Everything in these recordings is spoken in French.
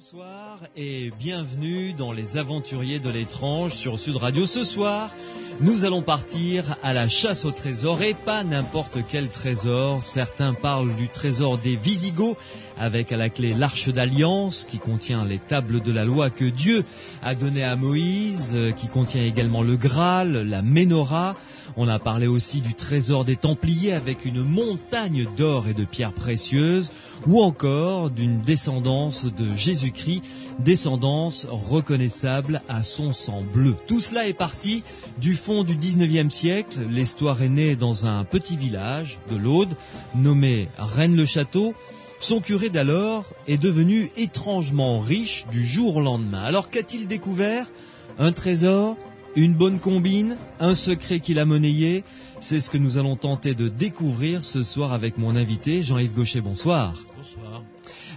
Bonsoir et bienvenue dans les Aventuriers de l'étrange sur Sud Radio. Ce soir, nous allons partir à la chasse au trésor et pas n'importe quel trésor. Certains parlent du trésor des Visigoths avec à la clé l'arche d'alliance qui contient les tables de la loi que Dieu a données à Moïse, qui contient également le Graal, la Ménorah. On a parlé aussi du trésor des Templiers avec une montagne d'or et de pierres précieuses, ou encore d'une descendance de Jésus-Christ, descendance reconnaissable à son sang bleu. Tout cela est parti du fond du 19e siècle. L'histoire est née dans un petit village de l'Aude, nommé Rennes-le-Château. Son curé d'alors est devenu étrangement riche du jour au lendemain. Alors qu'a-t-il découvert? Un trésor? Une bonne combine, un secret qu'il a monnayé, c'est ce que nous allons tenter de découvrir ce soir avec mon invité, Jean-Yves Gaucher. Bonsoir. Bonsoir.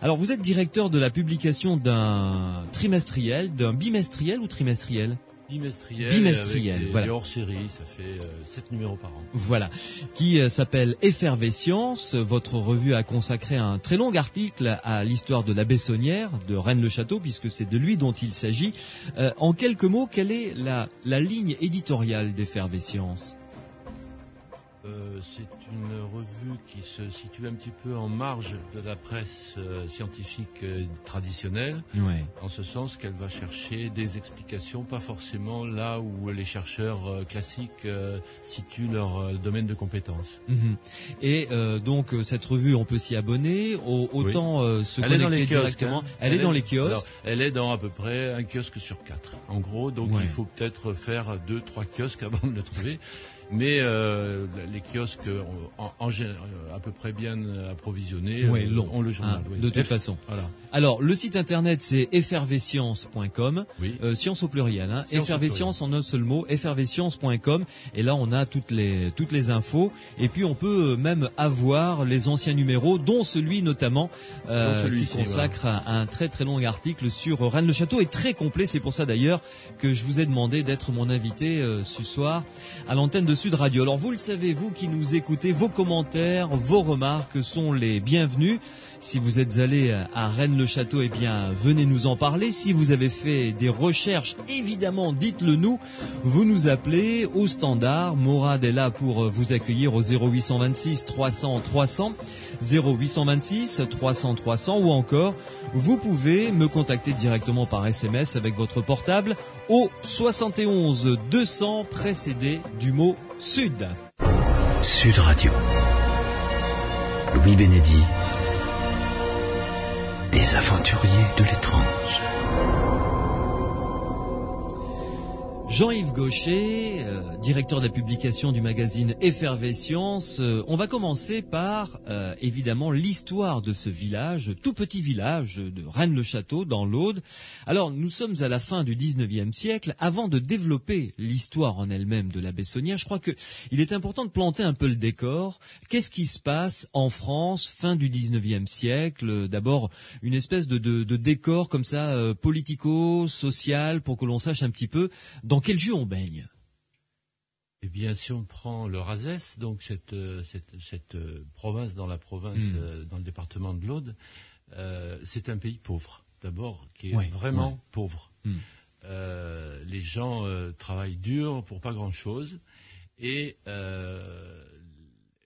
Alors vous êtes directeur de la publication d'un trimestriel, d'un bimestriel ou trimestriel ? Bimestriel, avec voilà. Des hors-séries, ça fait 7 numéros par an. Voilà, qui s'appelle Effervescience. Votre revue a consacré un très long article à l'histoire de la Bessonnière, de Rennes-le-Château, puisque c'est de lui dont il s'agit. En quelques mots, quelle est la ligne éditoriale d'Effervescience ? C'est une revue qui se situe un petit peu en marge de la presse scientifique traditionnelle, Ouais. en ce sens qu'elle va chercher des explications, pas forcément là où les chercheurs classiques situent leur domaine de compétences. Mhm. Et donc cette revue, on peut s'y abonner, autant se Elle est dans connecter les kiosques, directement. hein. Elle est dans les kiosques. Alors, elle est dans à peu près un kiosque sur 4. En gros, donc Ouais. il faut peut-être faire 2-3 kiosques avant de le trouver. Mais les kiosques à peu près bien approvisionnés ont le journal. De toute façon. Voilà. Alors, le site internet, c'est effervescience.com, Oui. Science au pluriel, hein. Science au Effervescience en un seul mot, effervescience.com, et là, on a toutes les infos, et puis on peut même avoir les anciens numéros, dont celui notamment, qui consacre un très très long article sur Rennes-le-Château, et très complet. C'est pour ça d'ailleurs que je vous ai demandé d'être mon invité ce soir à l'antenne de Sud Radio. Alors, vous le savez, vous qui nous écoutez, vos commentaires, vos remarques sont les bienvenus. Si vous êtes allé à Rennes-le-Château, eh bien, venez nous en parler. Si vous avez fait des recherches, évidemment, dites-le nous. Vous nous appelez au standard. Mourad est là pour vous accueillir au 0826 300 300, 0826 300 300, ou encore, vous pouvez me contacter directement par SMS avec votre portable au 71 200 précédé du mot Sud. Sud Radio. Louis Bénédy. Les aventuriers de l'étrange. Jean-Yves Gaucher, directeur de la publication du magazine Effervescience. On va commencer par, évidemment, l'histoire de ce village, tout petit village de Rennes-le-Château, dans l'Aude. Alors, nous sommes à la fin du 19e siècle. Avant de développer l'histoire en elle-même de la Bessonnière, je crois que il est important de planter un peu le décor. Qu'est-ce qui se passe en France, fin du 19e siècle? D'abord, une espèce de décor comme ça, politico-social, pour que l'on sache un petit peu dans quel jus on baigne. Eh bien, si on prend le Razès, donc cette province dans la province, dans le département de l'Aude, c'est un pays pauvre. D'abord, qui est vraiment pauvre. Les gens travaillent dur pour pas grand-chose et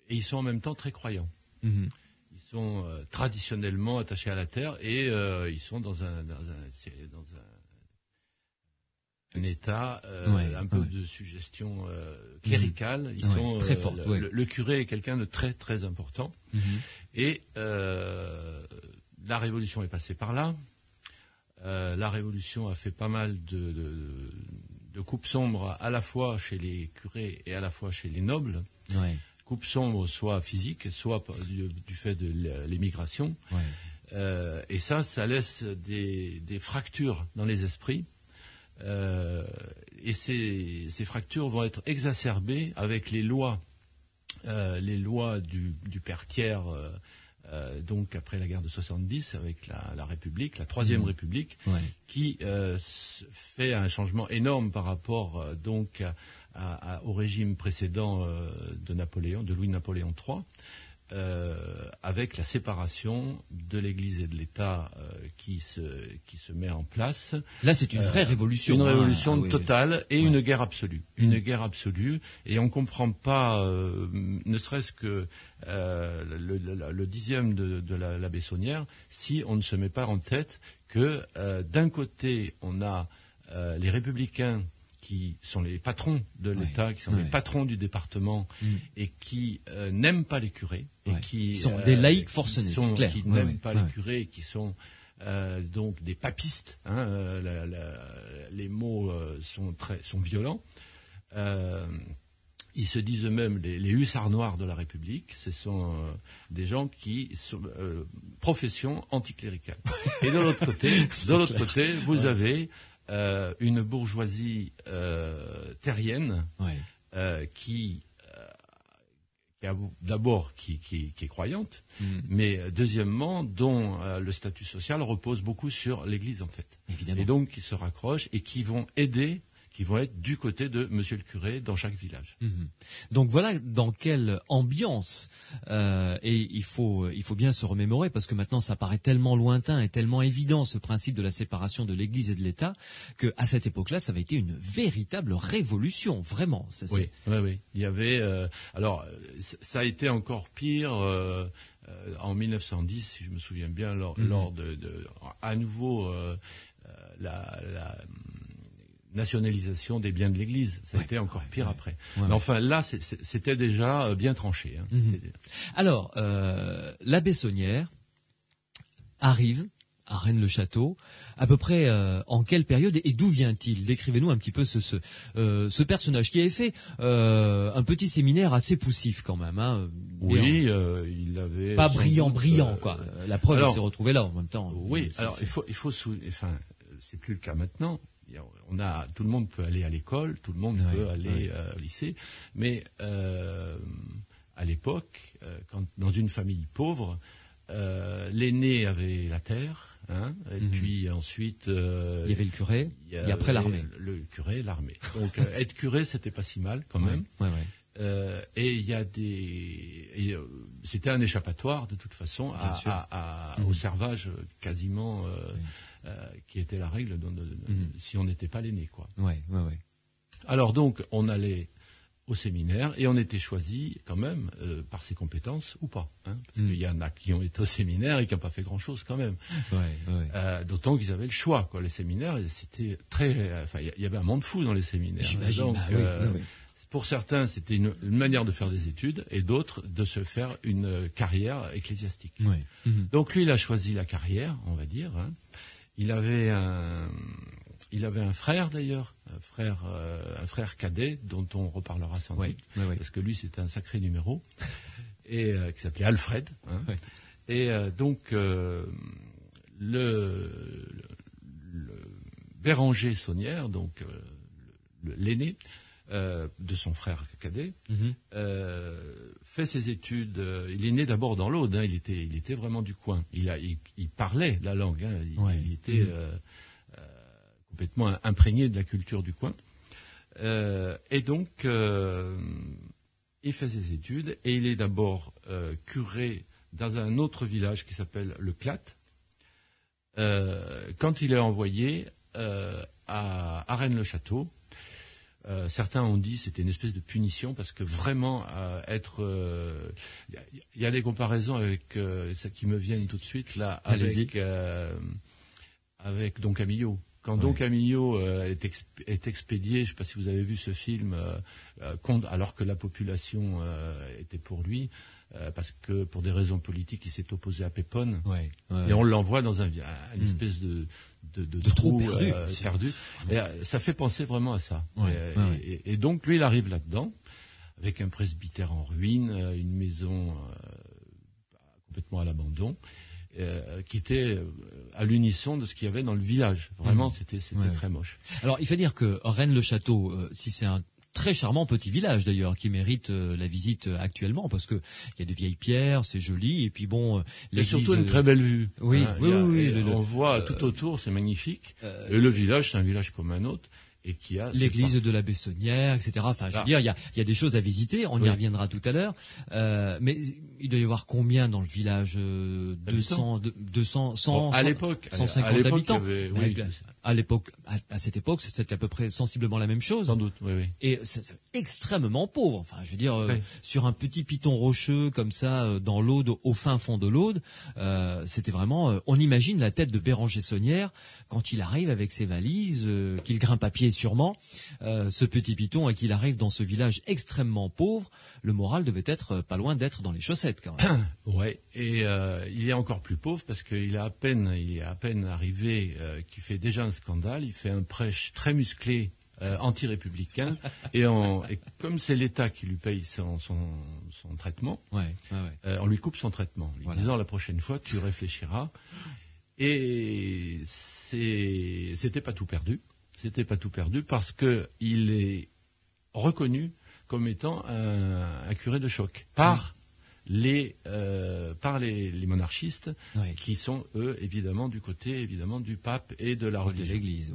ils sont en même temps très croyants. Ils sont traditionnellement attachés à la terre et ils sont dans un état un peu de suggestion cléricale. Ils sont très forte. Le curé est quelqu'un de très très important. Et la Révolution est passée par là. La Révolution a fait pas mal de coupes sombres à la fois chez les curés et à la fois chez les nobles. Coupes sombres soit physiques, soit du fait de l'émigration. Et ça laisse des fractures dans les esprits. Et ces fractures vont être exacerbées avec les lois du père Thiers, donc après la guerre de 70, avec la République, la Troisième République, qui fait un changement énorme par rapport donc au régime précédent de Louis-Napoléon III. avec la séparation de l'Église et de l'État qui se met en place. Là, c'est une vraie révolution. Une révolution oui, totale et ouais. une guerre absolue. Une guerre absolue. Et on comprend pas, ne serait-ce que le dixième de la Bessonnière, si on ne se met pas en tête que d'un côté, on a les républicains qui sont les patrons de l'État, qui sont les patrons du département et qui n'aiment pas les curés et qui sont des laïcs forcenés, c'est clair. Qui n'aiment pas les curés et qui sont donc des papistes. Les mots sont violents. Ils se disent eux-mêmes les hussards noirs de la République. Ce sont des gens qui sont profession anticléricale. Et de l'autre côté, vous avez une bourgeoisie terrienne qui est croyante, mais deuxièmement dont le statut social repose beaucoup sur l'Église en fait. Évidemment. Et donc qui se raccrochent et qui vont être du côté de Monsieur le curé dans chaque village. Donc voilà dans quelle ambiance et il faut bien se remémorer parce que maintenant ça paraît tellement lointain et tellement évident ce principe de la séparation de l'Église et de l'État que à cette époque-là ça avait été une véritable révolution vraiment. Oui. Il y avait alors ça a été encore pire. En 1910, si je me souviens bien, lors de à nouveau la nationalisation des biens de l'Église. Ça a été encore pire après. Mais enfin, là, c'était déjà bien tranché. Alors, la Bessonnière arrive à Rennes-le-Château, à peu près en quelle période et d'où vient-il? Décrivez-nous un petit peu ce personnage qui avait fait un petit séminaire assez poussif quand même. Oui, il avait... Pas brillant, quoi. La preuve, il s'est retrouvé là en même temps. Oui, alors il faut enfin, c'est plus le cas maintenant. Tout le monde peut aller à l'école, tout le monde peut aller au lycée, mais à l'époque, quand dans une famille pauvre, l'aîné avait la terre, et puis ensuite il y avait le curé, et après l'armée. Le curé, l'armée. Donc être curé, c'était pas si mal quand même. Et il y a c'était un échappatoire de toute façon au servage quasiment. Qui était la règle si on n'était pas l'aîné, quoi. Alors donc, on allait au séminaire et on était choisi quand même par ses compétences ou pas, parce qu'il y en a qui ont été au séminaire et qui n'ont pas fait grand-chose quand même. D'autant qu'ils avaient le choix, quoi. Les séminaires, c'était il y avait un monde fou dans les séminaires. J'imagine. Donc, pour certains, c'était une manière de faire des études et d'autres de se faire une carrière ecclésiastique. Donc lui, il a choisi la carrière, on va dire. Il avait un frère d'ailleurs, un frère cadet dont on reparlera sans doute, parce que lui c'était un sacré numéro, et qui s'appelait Alfred. Et donc le Béranger Saunière, donc l'aîné de son frère cadet, fait ses études. Il est né d'abord dans l'Aude. Il était vraiment du coin. Il parlait la langue. Il était complètement imprégné de la culture du coin. Et donc, il fait ses études et il est d'abord curé dans un autre village qui s'appelle Le Clat. Quand il est envoyé à Rennes-le-Château, certains ont dit c'était une espèce de punition parce que vraiment il y a des comparaisons avec ça qui me viennent tout de suite là avec Don Camillo. Quand Don Camillo est expédié, je ne sais pas si vous avez vu ce film, alors que la population était pour lui, parce que pour des raisons politiques il s'est opposé à Pépone, et on l'envoie dans une espèce de trou perdu. Et ça fait penser vraiment à ça. Et donc lui il arrive là-dedans avec un presbytère en ruine, une maison complètement à l'abandon, qui était à l'unisson de ce qu'il y avait dans le village. Vraiment, c'était très moche. Alors il faut dire que Rennes-le-Château, si c'est un très charmant petit village d'ailleurs qui mérite la visite actuellement parce que il y a de vieilles pierres, c'est joli et puis bon. Il y a surtout une très belle vue. Oui. On voit tout autour, c'est magnifique. Et le village, c'est un village comme un autre. et qui a l'église de la Bessonnière, etc. Enfin, je veux dire, il y a des choses à visiter. On y reviendra tout à l'heure. Mais il doit y avoir combien dans le village 100, à l'époque, 150 habitants. Oui, à l'époque, à cette époque, c'était à peu près sensiblement la même chose. Sans doute, oui. Et c'est extrêmement pauvre. Enfin, je veux dire, sur un petit piton rocheux comme ça, dans l'Aude, au fin fond de l'Aude, c'était vraiment. On imagine la tête de Béranger Saunière quand il arrive avec ses valises, qu'il grimpe à pied sûrement, ce petit piton, et qu'il arrive dans ce village extrêmement pauvre. Le moral devait être pas loin d'être dans les chaussettes quand même. Ouais. Et il est encore plus pauvre parce qu'il est à peine arrivé, qu'il fait déjà un scandale. Il fait un prêche très musclé, anti-républicain, et comme c'est l'État qui lui paye son traitement, on lui coupe son traitement, lui disant la prochaine fois tu réfléchiras. Et c'était pas tout perdu. C'était pas tout perdu parce que il est reconnu comme étant un curé de choc par les monarchistes, qui sont eux évidemment du côté du pape et de la religion, de l'Église.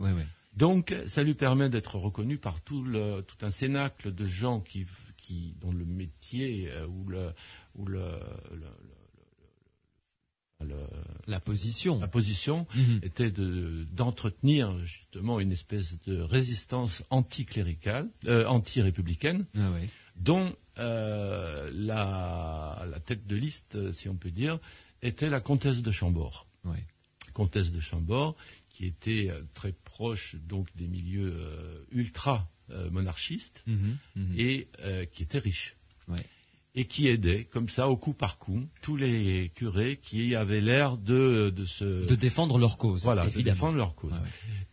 Donc ça lui permet d'être reconnu par tout un cénacle de gens dont le métier la position était d'entretenir justement une espèce de résistance anticléricale, anti-républicaine, dont la tête de liste, si on peut dire, était la comtesse de Chambord. Comtesse de Chambord, qui était très proche donc des milieux ultra monarchistes et qui était riche. Et qui aidait, comme ça, au coup par coup, tous les curés qui avaient l'air de défendre leur cause. Voilà, évidemment. De défendre leur cause.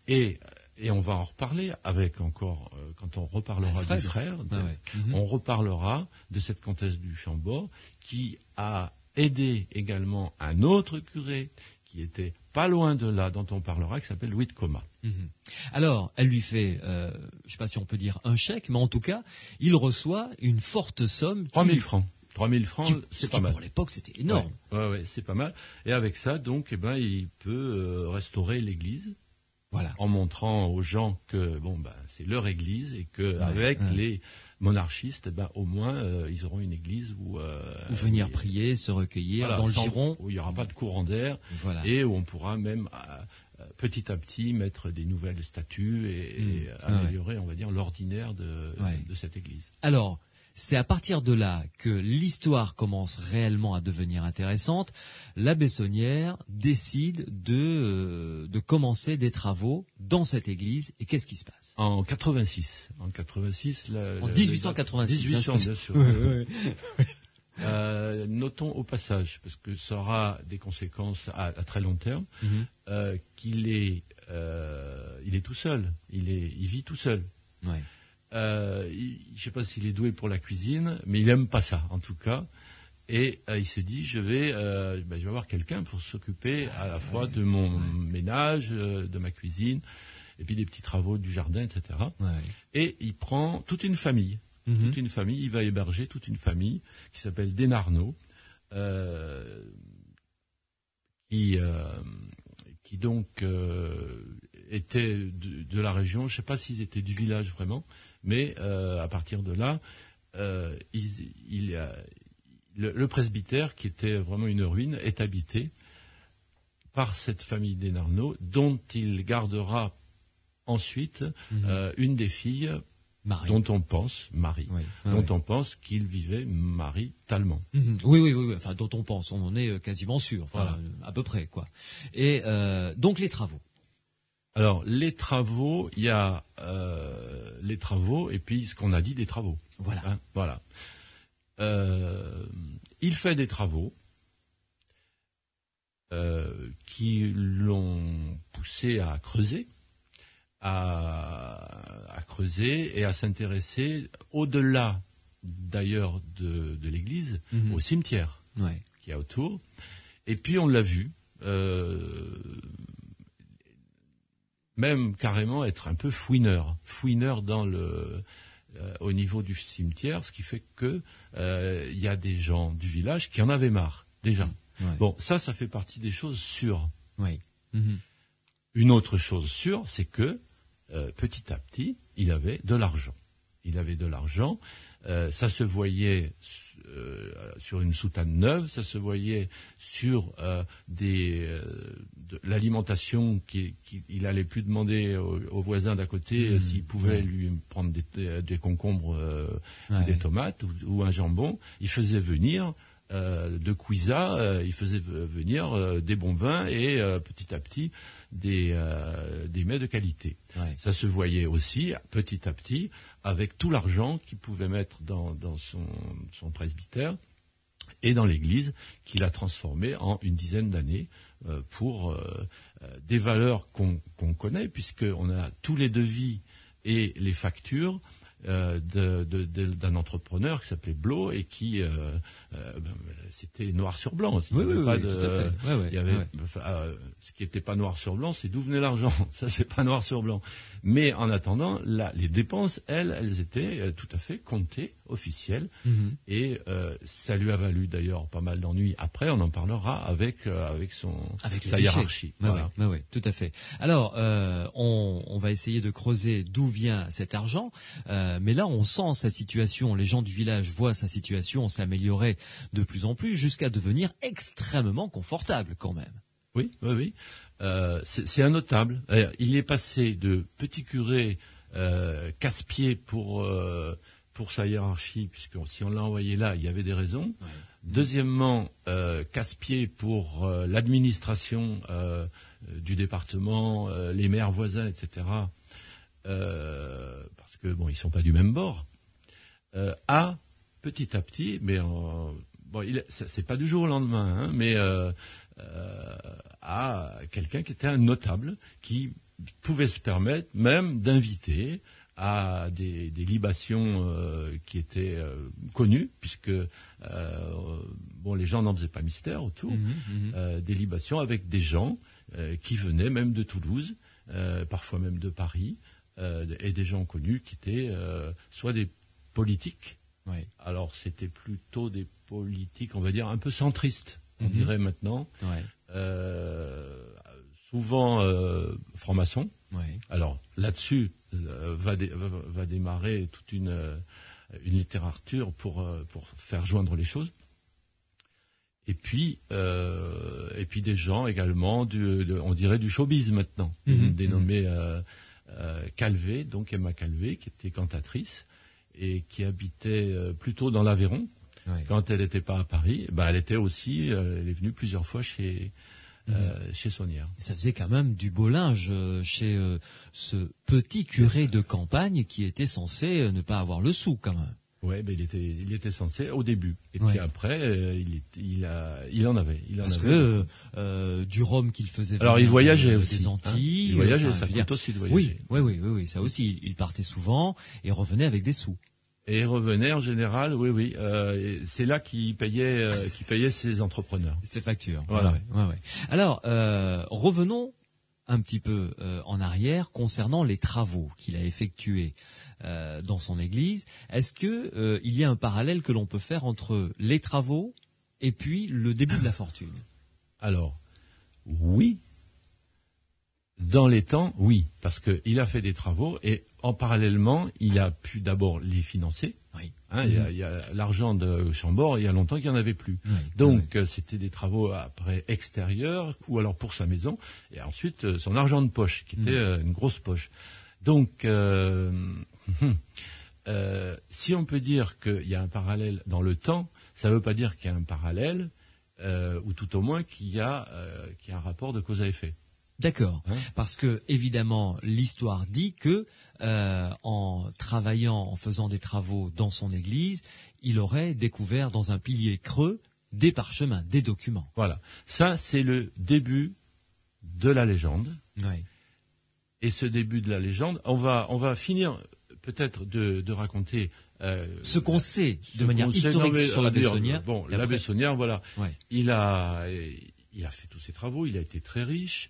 Et on va en reparler avec encore, quand on reparlera du frère, on reparlera de cette comtesse du Chambord qui a aidé également un autre curé qui était pas loin de là, dont on parlera, qui s'appelle Louis de Coma. Alors, elle lui fait, je ne sais pas si on peut dire un chèque, mais en tout cas, il reçoit une forte somme. 3 000 francs. 3 000 francs, c'est pas mal. Pour l'époque, c'était énorme. Ouais, c'est pas mal. Et avec ça, donc, il peut restaurer l'église. Voilà. En montrant aux gens que c'est leur église et que avec les monarchistes, au moins ils auront une église où venir prier, se recueillir dans le giron, où il n'y aura pas de courant d'air, et où on pourra même petit à petit mettre des nouvelles statues et améliorer, on va dire, l'ordinaire de cette église. Alors, c'est à partir de là que l'histoire commence réellement à devenir intéressante. La Bessonnière décide de commencer des travaux dans cette église. Et qu'est-ce qui se passe ? En 86. En 1886. 1800, bien sûr. Notons au passage, parce que ça aura des conséquences à très long terme, qu'il est tout seul. Il vit tout seul. Je ne sais pas s'il est doué pour la cuisine, mais il aime pas ça, en tout cas. Et il se dit, je vais avoir quelqu'un pour s'occuper à la fois de mon ménage, de ma cuisine, et puis des petits travaux du jardin, etc. Et il prend toute une famille. Il va héberger toute une famille qui s'appelle Desnarnaud, qui donc était de la région. Je ne sais pas s'ils étaient du village vraiment, mais à partir de là, le presbytère, qui était vraiment une ruine, est habité par cette famille Desnarnaud, dont il gardera ensuite une des filles, Marie. Dont on pense qu'il vivait maritalement. Oui. Enfin, dont on pense, on en est quasiment sûr. À peu près, quoi. Et donc les travaux. Alors les travaux, il y a les travaux et puis ce qu'on a dit des travaux. Voilà. Il fait des travaux qui l'ont poussé à creuser. À creuser et à s'intéresser au-delà d'ailleurs de l'église, au cimetière qui est autour. Et puis on l'a vu, même carrément être un peu fouineur dans au niveau du cimetière, ce qui fait que il y a des gens du village qui en avaient marre déjà. Bon, ça fait partie des choses sûres. Une autre chose sûre, c'est que petit à petit, il avait de l'argent. Ça se voyait sur une soutane neuve, ça se voyait sur de l'alimentation qu'il allait plus demander aux voisins d'à côté s'il pouvait lui prendre des concombres, des tomates ou un jambon. Il faisait venir de Cuisa, il faisait venir des bons vins et petit à petit des mets de qualité. Ouais. Ça se voyait aussi petit à petit avec tout l'argent qu'il pouvait mettre dans son presbytère et dans l'église qu'il a transformé en une dizaine d'années pour des valeurs qu'on connaît, puisqu'on a tous les devis et les factures d'un entrepreneur qui s'appelait Blo et qui c'était noir sur blanc. Tout à fait. Il y avait, ce qui n'était pas noir sur blanc, c'est d'où venait l'argent. Ça, c'est pas noir sur blanc. Mais en attendant, les dépenses, elles étaient tout à fait comptées, officielles, et ça lui a valu d'ailleurs pas mal d'ennuis. Après, on en parlera avec sa hiérarchie. Voilà. Oui, tout à fait. Alors, on va essayer de creuser d'où vient cet argent. Mais là, on sent sa situation, les gens du village voient sa situation s'améliorer de plus en plus jusqu'à devenir extrêmement confortable quand même. Oui. C'est un notable. Il est passé de petit curé casse-pied pour sa hiérarchie, puisque si on l'a envoyé là, il y avait des raisons. Ouais. Deuxièmement, casse-pied pour l'administration du département, les maires voisins, etc., parce que ils sont pas du même bord. À petit à petit, mais c'est pas du jour au lendemain, mais à quelqu'un qui était un notable, qui pouvait se permettre même d'inviter à des libations qui étaient connues, puisque les gens n'en faisaient pas mystère autour, des libations avec des gens qui venaient même de Toulouse, parfois même de Paris, et des gens connus qui étaient soit des politiques, alors c'était plutôt des politiques, on va dire, un peu centristes, on dirait maintenant, souvent francs-maçons. Alors là-dessus va démarrer toute une littérature pour faire joindre les choses. Et puis des gens également on dirait du showbiz maintenant, dénommés Calvé, donc Emma Calvé, qui était cantatrice et qui habitait plutôt dans l'Aveyron. Quand elle n'était pas à Paris, elle était aussi, elle est venue plusieurs fois chez Saunière. Ça faisait quand même du beau linge chez ce petit curé de campagne qui était censé ne pas avoir le sou quand même. Ouais, il était censé au début. Et puis après, il en avait. Parce que du rhum qu'il faisait. Alors il voyageait aussi. Des Antilles. Il voyageait, ça coûte aussi de voyager. Oui, ça aussi. Il partait souvent et revenait avec des sous. Et revenait en général, oui. C'est là qu'il payait ses entrepreneurs. Ses factures. Voilà. Ouais. Alors, revenons un petit peu en arrière concernant les travaux qu'il a effectués dans son église. Est-ce que il y a un parallèle que l'on peut faire entre les travaux et puis le début de la fortune? Alors, oui. Dans les temps, oui, parce qu'il a fait des travaux et en parallèlement, il a pu d'abord les financer. Oui. Il y a l'argent de Chambord, il y a longtemps qu'il n'y en avait plus. Oui. Donc, c'était des travaux après extérieurs ou alors pour sa maison. Et ensuite, son argent de poche, qui était une grosse poche. Donc, si on peut dire qu'il y a un parallèle dans le temps, ça ne veut pas dire qu'il y a un parallèle, ou tout au moins qu'il y a un rapport de cause à effet. D'accord, parce que évidemment l'histoire dit que en travaillant, en faisant des travaux dans son église, il aurait découvert dans un pilier creux des parchemins, des documents. Voilà, ça c'est le début de la légende. Oui. Et ce début de la légende, on va finir peut-être de raconter ce qu'on sait de manière historique sur l'abbé Saunière. Bon, l'abbé Saunière, voilà, ouais. Il a fait tous ses travaux, il a été très riche.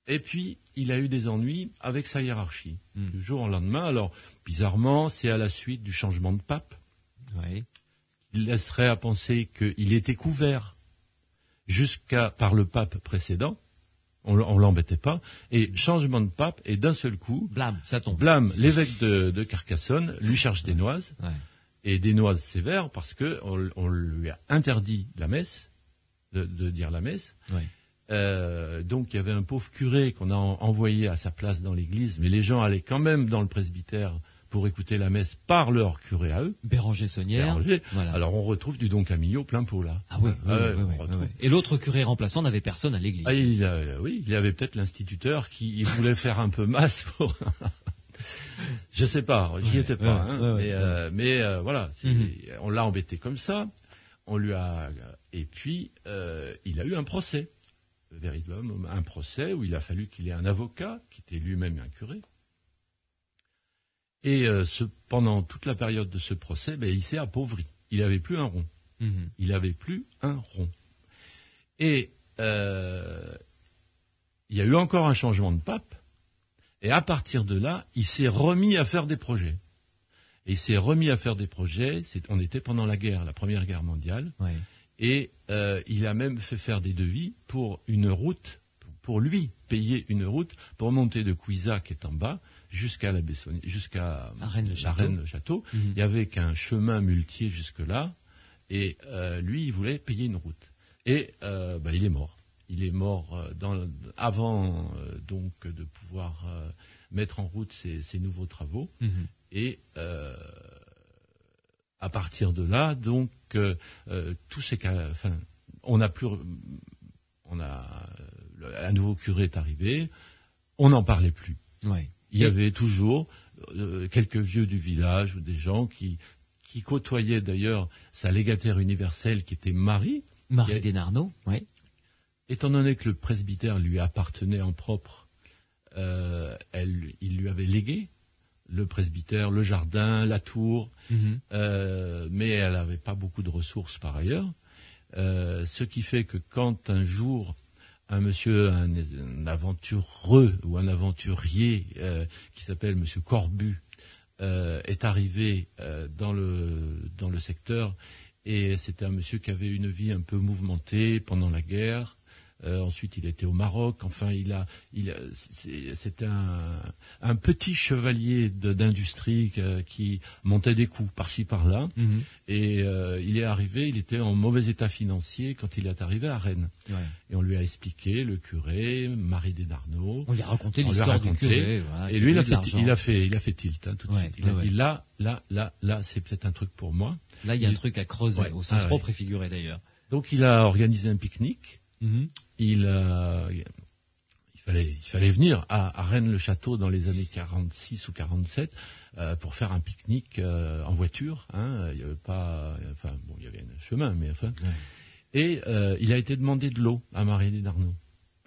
Et puis, il a eu des ennuis avec sa hiérarchie, du jour au lendemain. Alors, bizarrement, c'est à la suite du changement de pape. Oui. Il laisserait à penser qu'il était couvert par le pape précédent. On l'embêtait pas. Et changement de pape, et d'un seul coup, Blâme, ça tombe. blâme, l'évêque de Carcassonne lui charge des noises, Ouais. et des noises sévères parce que on lui a interdit la messe, de dire la messe. Ouais. Donc il y avait un pauvre curé qu'on a envoyé à sa place dans l'église, mais les gens allaient quand même dans le presbytère pour écouter la messe par leur curé à eux. Béranger Saunière. Béranger. Voilà. Alors on retrouve du Don Camillo plein pot là. Ah oui, oui, Ouais, oui, on oui, retrouve. oui. Et l'autre curé remplaçant n'avait personne à l'église. Ah, il y avait peut-être l'instituteur qui voulait faire un peu masse pour... Je sais pas, j'y étais pas. Mais voilà, on l'a embêté comme ça. On lui a... Et puis, il a eu un procès. Véritablement, un procès où il a fallu qu'il ait un avocat, qui était lui-même un curé. Et pendant toute la période de ce procès, il s'est appauvri. Il n'avait plus un rond. Mhm. Il n'avait plus un rond. Et il y a eu encore un changement de pape. Et à partir de là, il s'est remis à faire des projets. Et il s'est remis à faire des projets. On était pendant la guerre, la Première Guerre mondiale. Ouais. Et il a même fait faire des devis pour une route, pour lui payer une route pour monter de Couizac, qui est en bas, jusqu'à la Bessonnière, jusqu'à À Rennes-le-Château. la Rennes-le-Château. Il y avait qu'un chemin muletier jusque-là, et lui, il voulait payer une route. Et il est mort. Il est mort avant donc de pouvoir mettre en route ces nouveaux travaux. Mhm. Et à partir de là, donc tous ces cas, enfin, un nouveau curé est arrivé. On n'en parlait plus. Ouais. Il y avait toujours quelques vieux du village ou des gens qui côtoyaient d'ailleurs sa légataire universelle qui était Marie. Marie Desnarnaud, oui. Étant donné que le presbytère lui appartenait en propre, il lui avait légué le presbytère, le jardin, la tour, mais elle n'avait pas beaucoup de ressources par ailleurs. Ce qui fait que quand un jour un aventureux ou un aventurier qui s'appelle Monsieur Corbu est arrivé dans le secteur, et c'était un monsieur qui avait une vie un peu mouvementée pendant la guerre. Ensuite, il était au Maroc. Enfin, c'était un petit chevalier d'industrie qui montait des coups par-ci par-là. Et il est arrivé. Il était en mauvais état financier quand il est arrivé à Rennes. Ouais. Et on lui a expliqué, le curé, Marie Desnarnaud. On lui a raconté l'histoire du curé. Voilà, et lui, il a fait tilt tout de suite. Il a dit là, c'est peut-être un truc pour moi. Là, il y a un truc à creuser, au sens propre et figuré d'ailleurs. Donc, il a organisé un pique-nique. Il fallait venir à Rennes-le-Château dans les années 46 ou 47 pour faire un pique-nique en voiture. Il y avait pas, enfin bon, il y avait un chemin, mais enfin. Ouais. Et il a été demandé de l'eau à Marie Desnarnaud.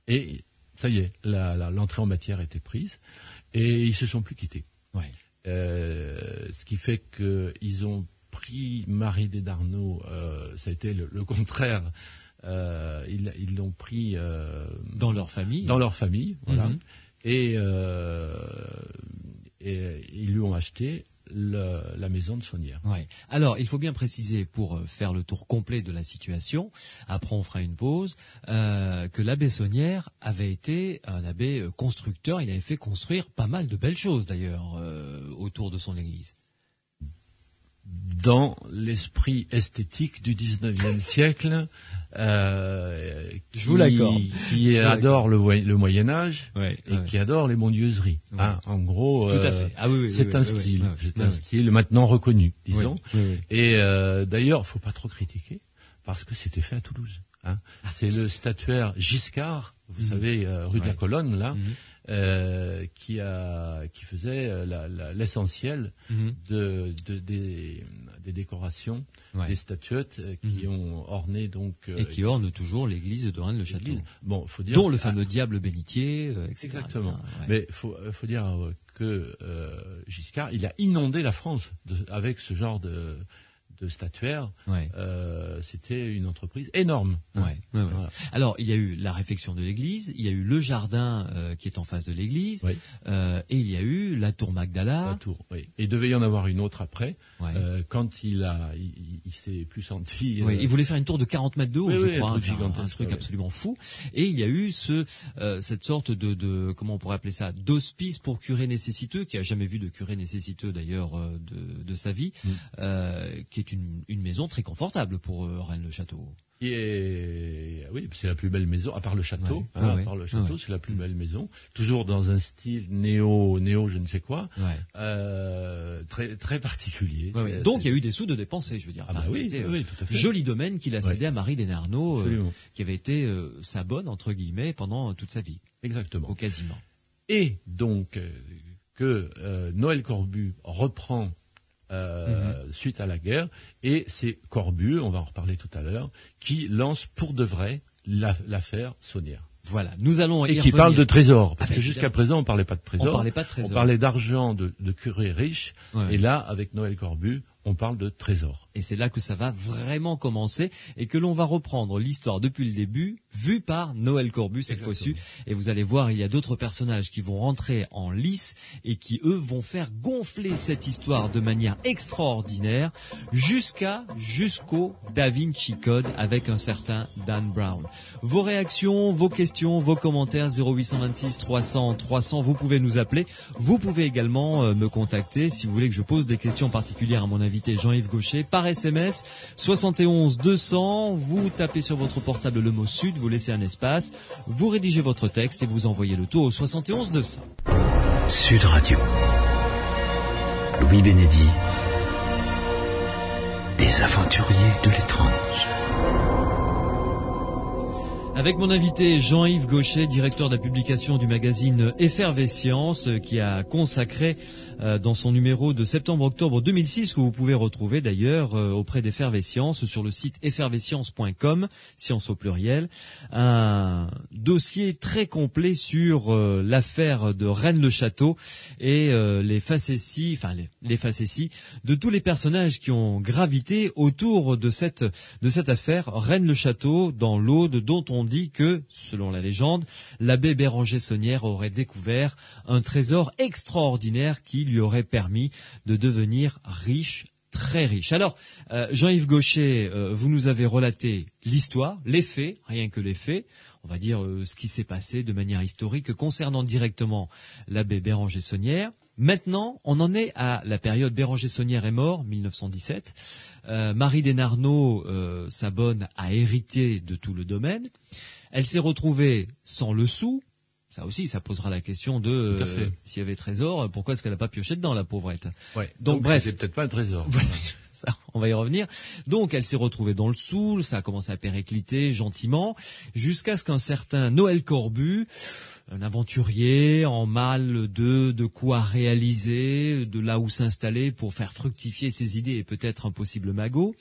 Et ça y est, l'entrée en matière était prise et ils se sont plus quittés. Ouais. Ce qui fait qu'ils ont pris Marie Desnarnaud. Ça a été le contraire. Ils l'ont pris dans leur famille. Dans leur famille, voilà. Et ils lui ont acheté la maison de Saunière. Ouais. Alors, il faut bien préciser, pour faire le tour complet de la situation, après on fera une pause, que l'abbé Saunière avait été un abbé constructeur. Il avait fait construire pas mal de belles choses, d'ailleurs, autour de son église. Dans l'esprit esthétique du 19e siècle, je vous l'accorde, qui adore le Moyen-Âge et qui adore les bondieuseries. Ouais. En gros, tout à fait. C'est un style maintenant reconnu, disons. Et d'ailleurs, faut pas trop critiquer parce que c'était fait à Toulouse. C'est le statuaire Giscard, vous savez, rue de la Colonne, là. Qui faisait l'essentiel des décorations, des statuettes qui ont orné donc et qui ornent toujours l'église de Rennes-le-Château. Bon, faut dire dont le fameux diable bénitier, etc. Exactement. Mais faut dire que Giscard, il a inondé la France avec ce genre de statuaire. Ouais. C'était une entreprise énorme. Ouais. Voilà. Alors, il y a eu la réfection de l'église, il y a eu le jardin qui est en face de l'église, Oui. et il y a eu la tour Magdala. La tour, oui. Et il devait y en avoir une autre après. Ouais. Quand il s'est plus senti. Oui, il voulait faire une tour de 40 mètres de haut, Oui, je oui, crois, un truc enfin, gigantesque, un truc ouais. absolument fou. Et il y a eu cette sorte de comment on pourrait appeler ça, d'hospice pour curés nécessiteux, qui a jamais vu de curé nécessiteux d'ailleurs de sa vie, qui est une maison très confortable pour Rennes-le-Château. Oui, c'est la plus belle maison, à part le château. Ouais, À ouais, part le château, ouais. c'est la plus belle maison. Toujours dans un style néo, je ne sais quoi. Ouais. Très, très particulier. Ouais, ouais. Donc il y a eu des sous de dépensés, je veux dire. Ah bah Enfin, oui, c'était, oui, tout à fait. joli domaine qu'il a cédé à Marie Desnarnaud, Absolument. qui avait été sa bonne, entre guillemets, pendant toute sa vie, Exactement. ou quasiment. Et donc, que Noël Corbu reprend suite à la guerre, et c'est Corbu, on va en reparler tout à l'heure, qui lance pour de vrai l'affaire Saunière. Voilà, nous allons Et y qui revenir. parle de trésor, parce Ah, que jusqu'à présent on parlait pas de trésor. On parlait pas de trésor. On parlait d'argent de curés riches, Ouais. et là, avec Noël Corbu, on parle de trésor. Et c'est là que ça va vraiment commencer et que l'on va reprendre l'histoire depuis le début, vue par Noël Corbu cette fois-ci. Et vous allez voir, il y a d'autres personnages qui vont rentrer en lice et qui, eux, vont faire gonfler cette histoire de manière extraordinaire jusqu'au Da Vinci Code avec un certain Dan Brown. Vos réactions, vos questions, vos commentaires, 0826 300 300, vous pouvez nous appeler. Vous pouvez également me contacter si vous voulez que je pose des questions particulières à mon invité Jean-Yves Gaucher par SMS 71 200. Vous tapez sur votre portable le mot Sud, vous laissez un espace, vous rédigez votre texte et vous envoyez le tout au 71 200. Sud Radio. Louis Bénédy. Les aventuriers de l'étrange. Avec mon invité Jean-Yves Gaucher, directeur de la publication du magazine Effervescience, qui a consacré dans son numéro de septembre-octobre 2006, que vous pouvez retrouver d'ailleurs auprès d'Effervescience sur le site effervescience.com, science au pluriel, un dossier très complet sur l'affaire de Rennes-le-Château et les facéties de tous les personnages qui ont gravité autour de cette affaire Rennes-le-Château dans l'Aude, dont on dit que, selon la légende, l'abbé Béranger Saunière aurait découvert un trésor extraordinaire qui lui aurait permis de devenir riche, très riche. Alors, Jean-Yves Gaucher, vous nous avez relaté l'histoire, les faits, rien que les faits, on va dire ce qui s'est passé de manière historique concernant directement l'abbé Béranger Saunière. Maintenant, on en est à la période Béranger Saunière est mort, 1917. Marie Desnarnaud, sa bonne, a hérité de tout le domaine. Elle s'est retrouvée sans le sou. Ça aussi, ça posera la question de s'il y avait trésor, pourquoi est-ce qu'elle n'a pas pioché dedans, la pauvrette. Ouais. Donc bref, c'est peut-être pas un trésor. ça, on va y revenir. Donc, elle s'est retrouvée dans le sou, ça a commencé à péricliter gentiment, jusqu'à ce qu'un certain Noël Corbu, un aventurier en mal de quoi réaliser, de là où s'installer pour faire fructifier ses idées et peut-être un possible magot,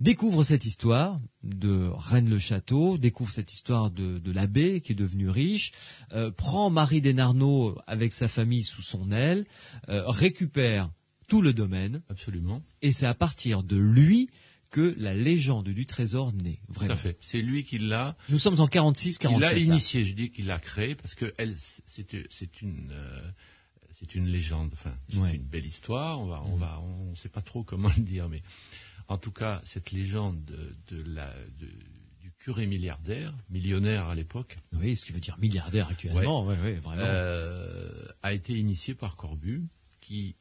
découvre cette histoire de Rennes-le-Château, découvre cette histoire de l'abbé qui est devenu riche, prend Marie Desnarnaud avec sa famille sous son aile, récupère tout le domaine. Absolument. Et c'est à partir de lui que la légende du trésor naît, vraiment. Tout à fait. C'est lui qui l'a. Nous sommes en 46-47. Il l'a initié, je dis qu'il l'a créé, parce que c'est une légende. Enfin, c'est une belle histoire. On sait pas trop comment le dire, mais en tout cas, cette légende du curé millionnaire à l'époque. Oui, ce qui veut dire milliardaire actuellement. Oui, vraiment. A été initié par Corbu, qui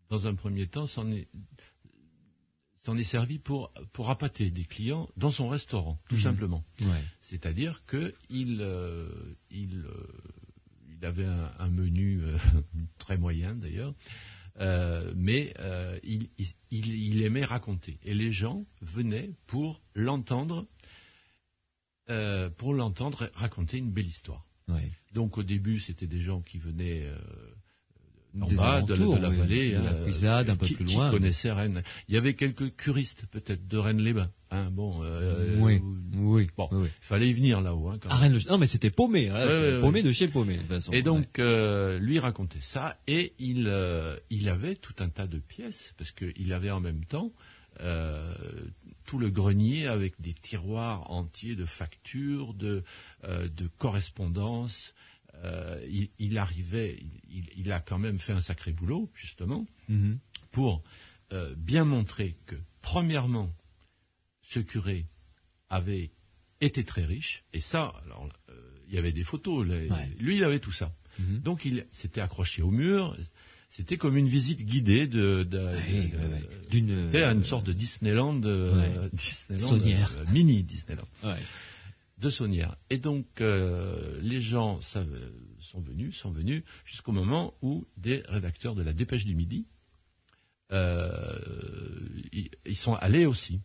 dans un premier temps s'en est servi pour appâter des clients dans son restaurant, tout simplement. Ouais. C'est-à-dire que il avait un menu très moyen d'ailleurs, mais il aimait raconter, et les gens venaient pour l'entendre raconter une belle histoire. Ouais. Donc au début, c'était des gens qui venaient en Des bas de alentours, la oui, vallée, de la Puisade, un peu plus loin. Qui connaissait Rennes. Il y avait quelques curistes peut-être de Rennes-les-Bains. Hein, bon, oui. Bon, Oui. il fallait y venir là-haut. Hein, quand même. Non, mais c'était Paumé, hein, c'est Paumé de chez Paumé, de toute façon. Et donc, lui racontait ça, et il avait tout un tas de pièces, parce qu'il avait en même temps tout le grenier avec des tiroirs entiers de factures, de correspondances. Il a quand même fait un sacré boulot, justement, pour bien montrer que, premièrement, ce curé avait été très riche, et ça, alors, il y avait des photos, lui, il avait tout ça. Donc, il s'était accroché au mur. C'était comme une visite guidée c'était une sorte de Disneyland, Saunière. Mini Disneyland, de Saunière. Et donc les gens sont venus jusqu'au moment où des rédacteurs de la Dépêche du Midi, ils sont allés aussi.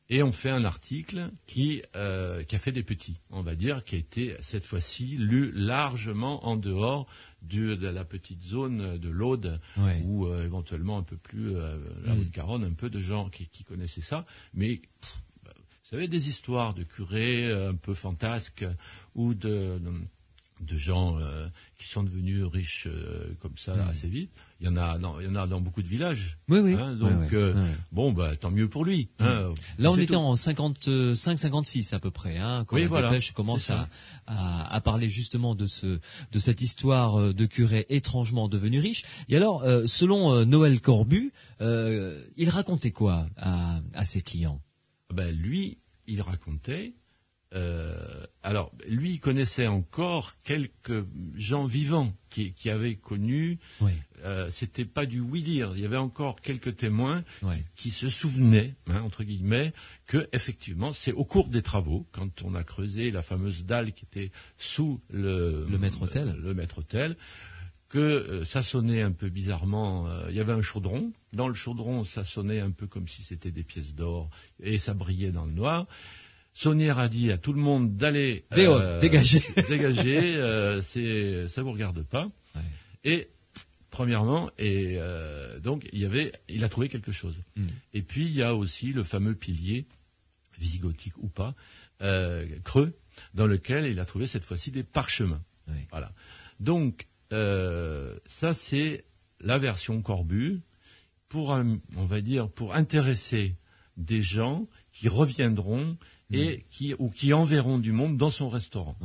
Et on fait un article qui a fait des petits, on va dire, qui a été cette fois-ci lu largement en dehors de la petite zone de l'Aude, ou éventuellement un peu plus la Haute-Garonne, un peu de gens qui connaissaient ça. Mais vous savez, des histoires de curés un peu fantasques, ou de gens qui sont devenus riches comme ça assez vite. Il y en a dans beaucoup de villages. Oui. Hein, donc bon, bah tant mieux pour lui. Hein. Là, on était en 55-56 à peu près, hein, quand la Dépêche commence à parler justement de cette histoire de curé étrangement devenu riche. Et alors, selon Noël Corbu, il racontait quoi à ses clients? Ben lui, il racontait. Alors, lui, il connaissait encore quelques gens vivants qui avaient connu. C'était pas du oui-dire. Il y avait encore quelques témoins qui se souvenaient, entre guillemets, que effectivement, c'est au cours des travaux, quand on a creusé la fameuse dalle qui était sous le maître-autel, que ça sonnait un peu bizarrement. Il y avait un chaudron. Dans le chaudron, ça sonnait un peu comme si c'était des pièces d'or, et ça brillait dans le noir. Saunière a dit à tout le monde d'aller dégager, ça vous regarde pas. Et premièrement, donc il a trouvé quelque chose. Et puis il y a aussi le fameux pilier visigothique ou pas creux, dans lequel il a trouvé cette fois-ci des parchemins. Voilà. Donc ça c'est la version Corbu pour pour intéresser des gens qui reviendront et qui enverront du monde dans son restaurant.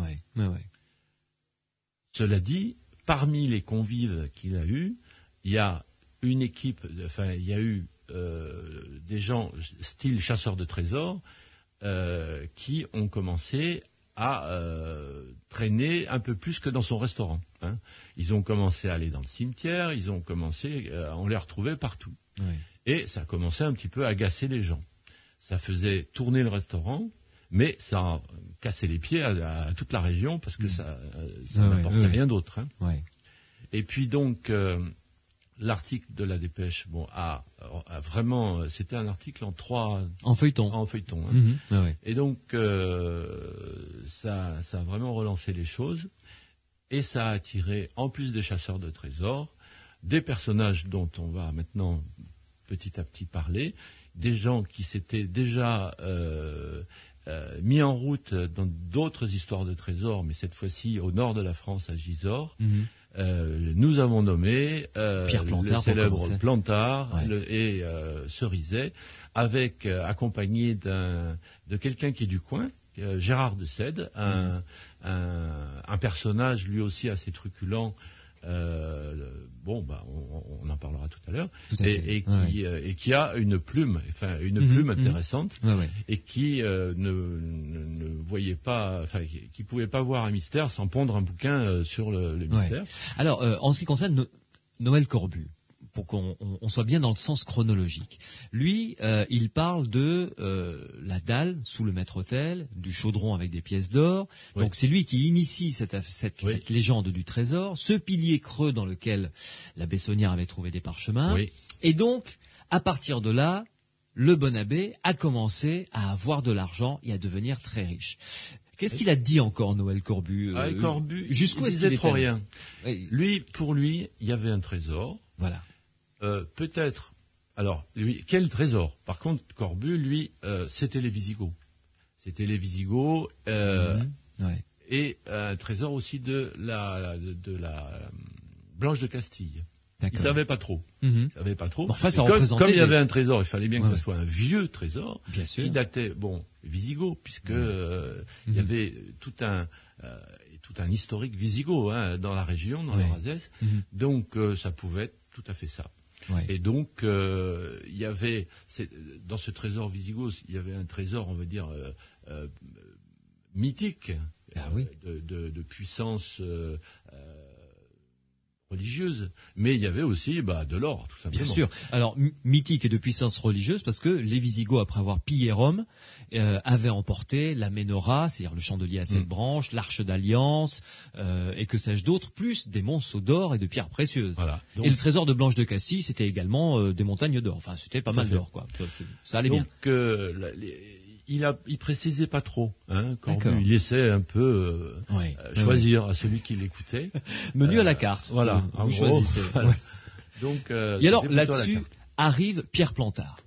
Cela dit, parmi les convives qu'il a eus, il y a une équipe, il y a eu des gens style chasseurs de trésors qui ont commencé à traîner un peu plus que dans son restaurant. Hein. Ils ont commencé à aller dans le cimetière, on les retrouvait partout. Et ça a commencé un petit peu à agacer les gens. Ça faisait tourner le restaurant, mais ça a cassé les pieds à toute la région parce que ça n'apportait rien d'autre. Hein. Et puis donc, l'article de la Dépêche, a vraiment, c'était un article en feuilleton. Hein. Et donc, ça a vraiment relancé les choses, et ça a attiré, en plus des chasseurs de trésors, des personnages dont on va maintenant petit à petit parler. Des gens qui s'étaient déjà mis en route dans d'autres histoires de trésors, mais cette fois-ci au nord de la France, à Gisors. Nous avons nommé Pierre Plantard, le célèbre Plantard et Cerizet, accompagné de quelqu'un qui est du coin, Gérard de Sède, un personnage lui aussi assez truculent. On en parlera tout à l'heure, et qui a une plume, plume intéressante, et qui ne voyait pas, qui pouvait pas voir un mystère sans pondre un bouquin sur le mystère. Alors, en ce qui concerne Noël Corbu, pour qu'on soit bien dans le sens chronologique. Lui, il parle de la dalle sous le maître-autel, du chaudron avec des pièces d'or. Donc c'est lui qui initie cette légende du trésor, ce pilier creux dans lequel l'abbé Saunière avait trouvé des parchemins. Et donc, à partir de là, le bon abbé a commencé à avoir de l'argent et à devenir très riche. Qu'est-ce qu'il a dit encore, Noël Corbu? Corbu, jusqu'où il est-ce qu'il disait trop était rien. Oui. Pour lui, il y avait un trésor. Voilà. Peut-être. Alors, lui, quel trésor? Par contre, Corbu, lui, c'était les Visigoths. C'était les Visigoths. Ouais. Et un trésor aussi de la Blanche de Castille. Il savait pas trop. Il savait pas trop. Enfin, ça comme il y avait un trésor, il fallait bien que ça soit un vieux trésor, bien sûr, qui datait, Visigoth, puisque il y avait tout un historique Visigoth dans la région, dans l'Eurasès. Donc ça pouvait être tout à fait ça. Ouais. Et donc il y avait dans ce trésor Visigoth, il y avait un trésor, on va dire mythique, de puissance religieuse, mais il y avait aussi de l'or, tout simplement. Bien sûr. Alors mythique et de puissance religieuse, parce que les Visigoths, après avoir pillé Rome, avaient emporté la Ménorah, c'est-à-dire le chandelier à 7 branches, l'arche d'alliance, et que sais-je d'autre, plus des monceaux d'or et de pierres précieuses. Voilà. Donc, et le trésor de Blanche de Castille, c'était également des montagnes d'or. Enfin, c'était pas mal d'or, quoi. Ça allait bien. Donc il précisait pas trop, Corbu. Il laissait un peu choisir à celui qui l'écoutait. Menu à la carte. Voilà. Vous choisissez. Voilà. Donc, et alors là-dessus arrive Pierre Plantard.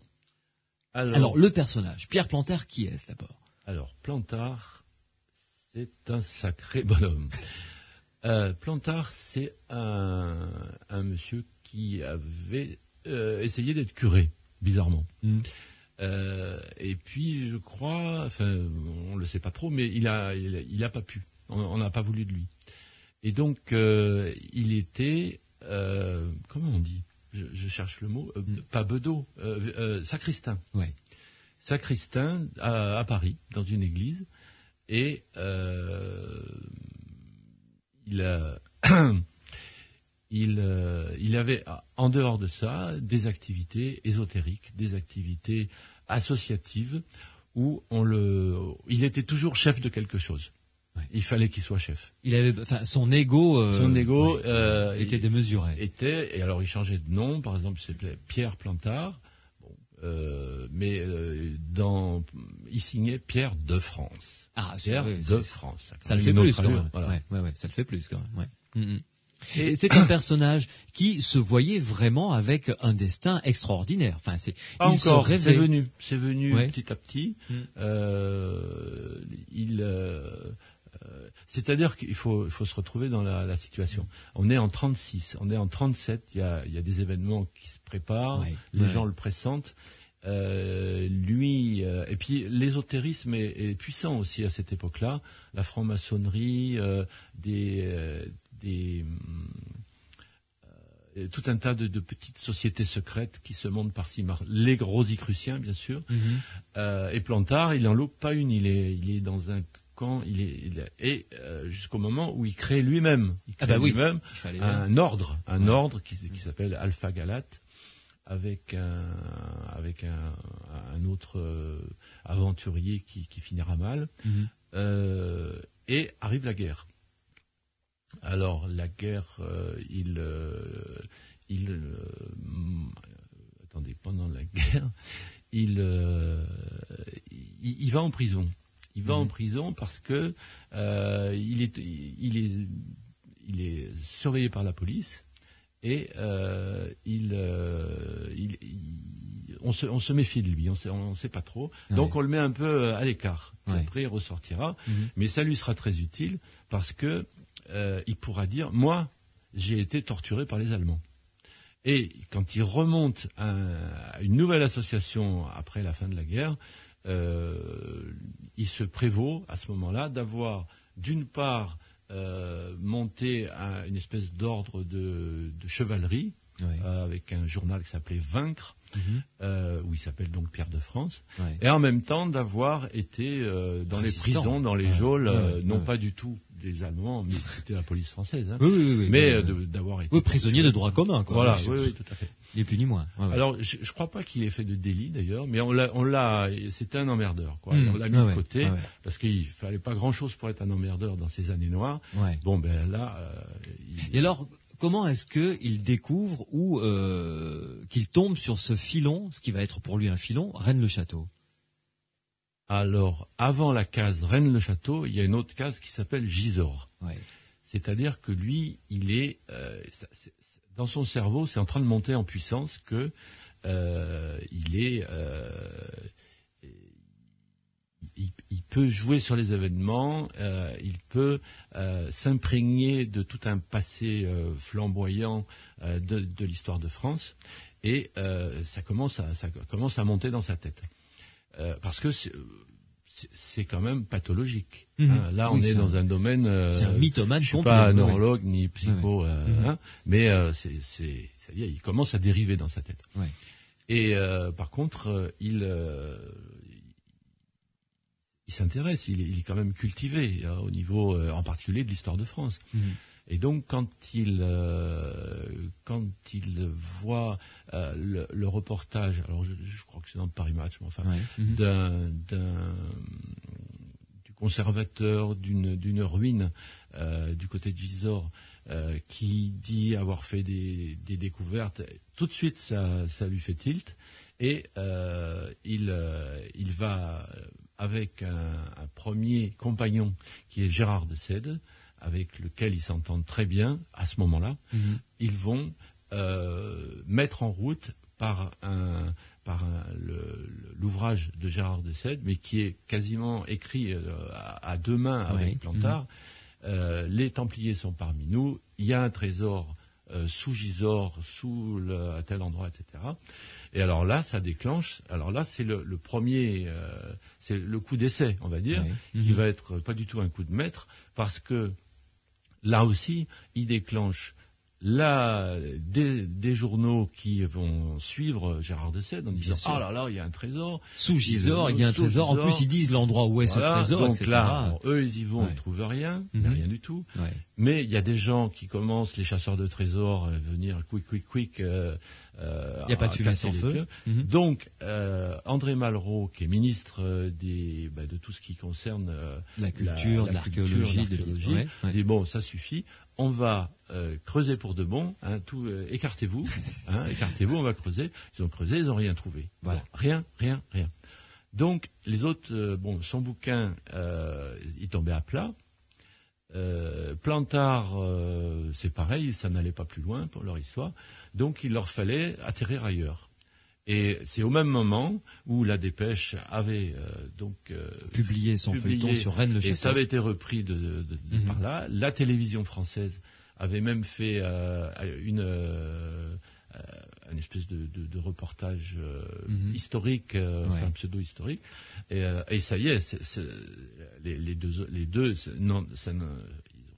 Alors le personnage, Pierre Plantard, qui est-ce d'abord? Alors Plantard, c'est un sacré bonhomme. Plantard, c'est un monsieur qui avait essayé d'être curé, bizarrement. Et puis je crois, on le sait pas trop, mais il a pas pu. On n'a pas voulu de lui. Et donc il était, comment on dit? Je cherche le mot. Pas bedeau, sacristain. Ouais. Sacristain à Paris, dans une église, et il avait, en dehors de ça, des activités ésotériques, des activités associatives, où il était toujours chef de quelque chose. Ouais. Il fallait qu'il soit chef. Il avait, son ego était démesuré. Et alors il changeait de nom, par exemple, il s'appelait Pierre Plantard, mais il signait Pierre de France. Ah, Pierre de France. Ça le fait plus quand même. Voilà. Ouais, ça le fait plus quand même. Ouais. Et c'est un personnage qui se voyait vraiment avec un destin extraordinaire. Enfin, c'est venu petit à petit. C'est-à-dire qu'il faut se retrouver dans la situation. On est en 36, on est en 37. Il y a des événements qui se préparent, les gens le pressentent. Et puis l'ésotérisme est puissant aussi à cette époque-là. La franc-maçonnerie, tout un tas de petites sociétés secrètes qui se montent par-ci, les Rosicruciens bien sûr. Et Plantard, il n'en loupe pas une. Il est dans un camp. Jusqu'au moment où il crée lui-même. Un ordre qui s'appelle Alpha Galate, avec un autre aventurier qui finira mal. Et arrive la guerre. Alors la guerre, pendant la guerre, il va en prison. Il va en prison parce que il est surveillé par la police et on se méfie de lui. On sait pas trop. Donc on le met un peu à l'écart. Après il ressortira, mais ça lui sera très utile parce que il pourra dire, moi, j'ai été torturé par les Allemands. Et quand il remonte à une nouvelle association après la fin de la guerre, il se prévaut à ce moment-là d'avoir, d'une part, monté une espèce d'ordre de chevalerie, avec un journal qui s'appelait Vaincre, où il s'appelle donc Pierre de France, et en même temps d'avoir été dans les prisons, dans les geôles, non pas du tout des Allemands, mais c'était la police française, mais d'avoir été prisonnier de droit commun, quoi. Voilà, oui, tout à fait. Ni plus ni moins. Alors, je crois pas qu'il ait fait de délit d'ailleurs, mais on l'a, c'était un emmerdeur, quoi. On l'a mis de côté parce qu'il fallait pas grand-chose pour être un emmerdeur dans ces années noires. Bon, ben là. Et alors, comment est-ce qu'il découvre ou qu'il tombe sur ce filon, ce qui va être pour lui un filon, Rennes-le-Château? Alors, avant la case Rennes-le-Château, il y a une autre case qui s'appelle Gisors. Ouais. C'est-à-dire que lui, il est, dans son cerveau, c'est en train de monter en puissance que il peut jouer sur les événements, il peut s'imprégner de tout un passé flamboyant de l'histoire de France, et ça commence à monter dans sa tête. Parce que c'est quand même pathologique. Hein. Là, on est dans un domaine. C'est un mythomane. Je suis pas un neurologue ni psycho, hein, mais c'est-à-dire, il commence à dériver dans sa tête. Ouais. Et par contre, il s'intéresse. Il est quand même cultivé au niveau, en particulier, de l'histoire de France. Et donc, quand il voit le reportage, alors je crois que c'est dans Paris Match, mais enfin, du conservateur d'une ruine du côté de Gisors, qui dit avoir fait des découvertes, tout de suite ça lui fait tilt, et il va avec un premier compagnon qui est Gérard de Sède, avec lequel ils s'entendent très bien à ce moment-là. Ils vont mettre en route par l'ouvrage de Gérard de Sède, mais qui est quasiment écrit à deux mains avec Plantard. Les Templiers sont parmi nous, il y a un trésor sous Gisors, à tel endroit, etc. Et alors là, ça déclenche. Alors là, c'est le premier, c'est le coup d'essai, on va dire, qui va être pas du tout un coup de maître, parce que là aussi, il déclenche des journaux qui vont suivre Gérard de Sède en disant « Ah là là, il y a un trésor. Sous Gisors, il y a un trésor. En plus, ils disent l'endroit où est ce trésor, donc etc. » là, eux, ils y vont, ils trouvent rien, il n'y a rien du tout. Mais il y a des gens qui commencent, les chasseurs de trésors, à venir quick. Il n'y a pas de fumée sans feu. Donc, André Malraux, qui est ministre de tout ce qui concerne la culture, l'archéologie, dit bon, ça suffit. On va creuser pour de bon, hein, écartez-vous, écartez-vous, on va creuser. Ils ont creusé, ils n'ont rien trouvé. Voilà. Rien. Donc, les autres, son bouquin, il tombait à plat. Plantard, c'est pareil, ça n'allait pas plus loin pour leur histoire. Donc, il leur fallait atterrir ailleurs. Et c'est au même moment où la Dépêche avait publié son feuilleton sur Rennes-le-Château. Et ça avait été repris de par là. La télévision française avait même fait une espèce de reportage historique, enfin pseudo-historique. Et ça y est, les deux, non, ça ne.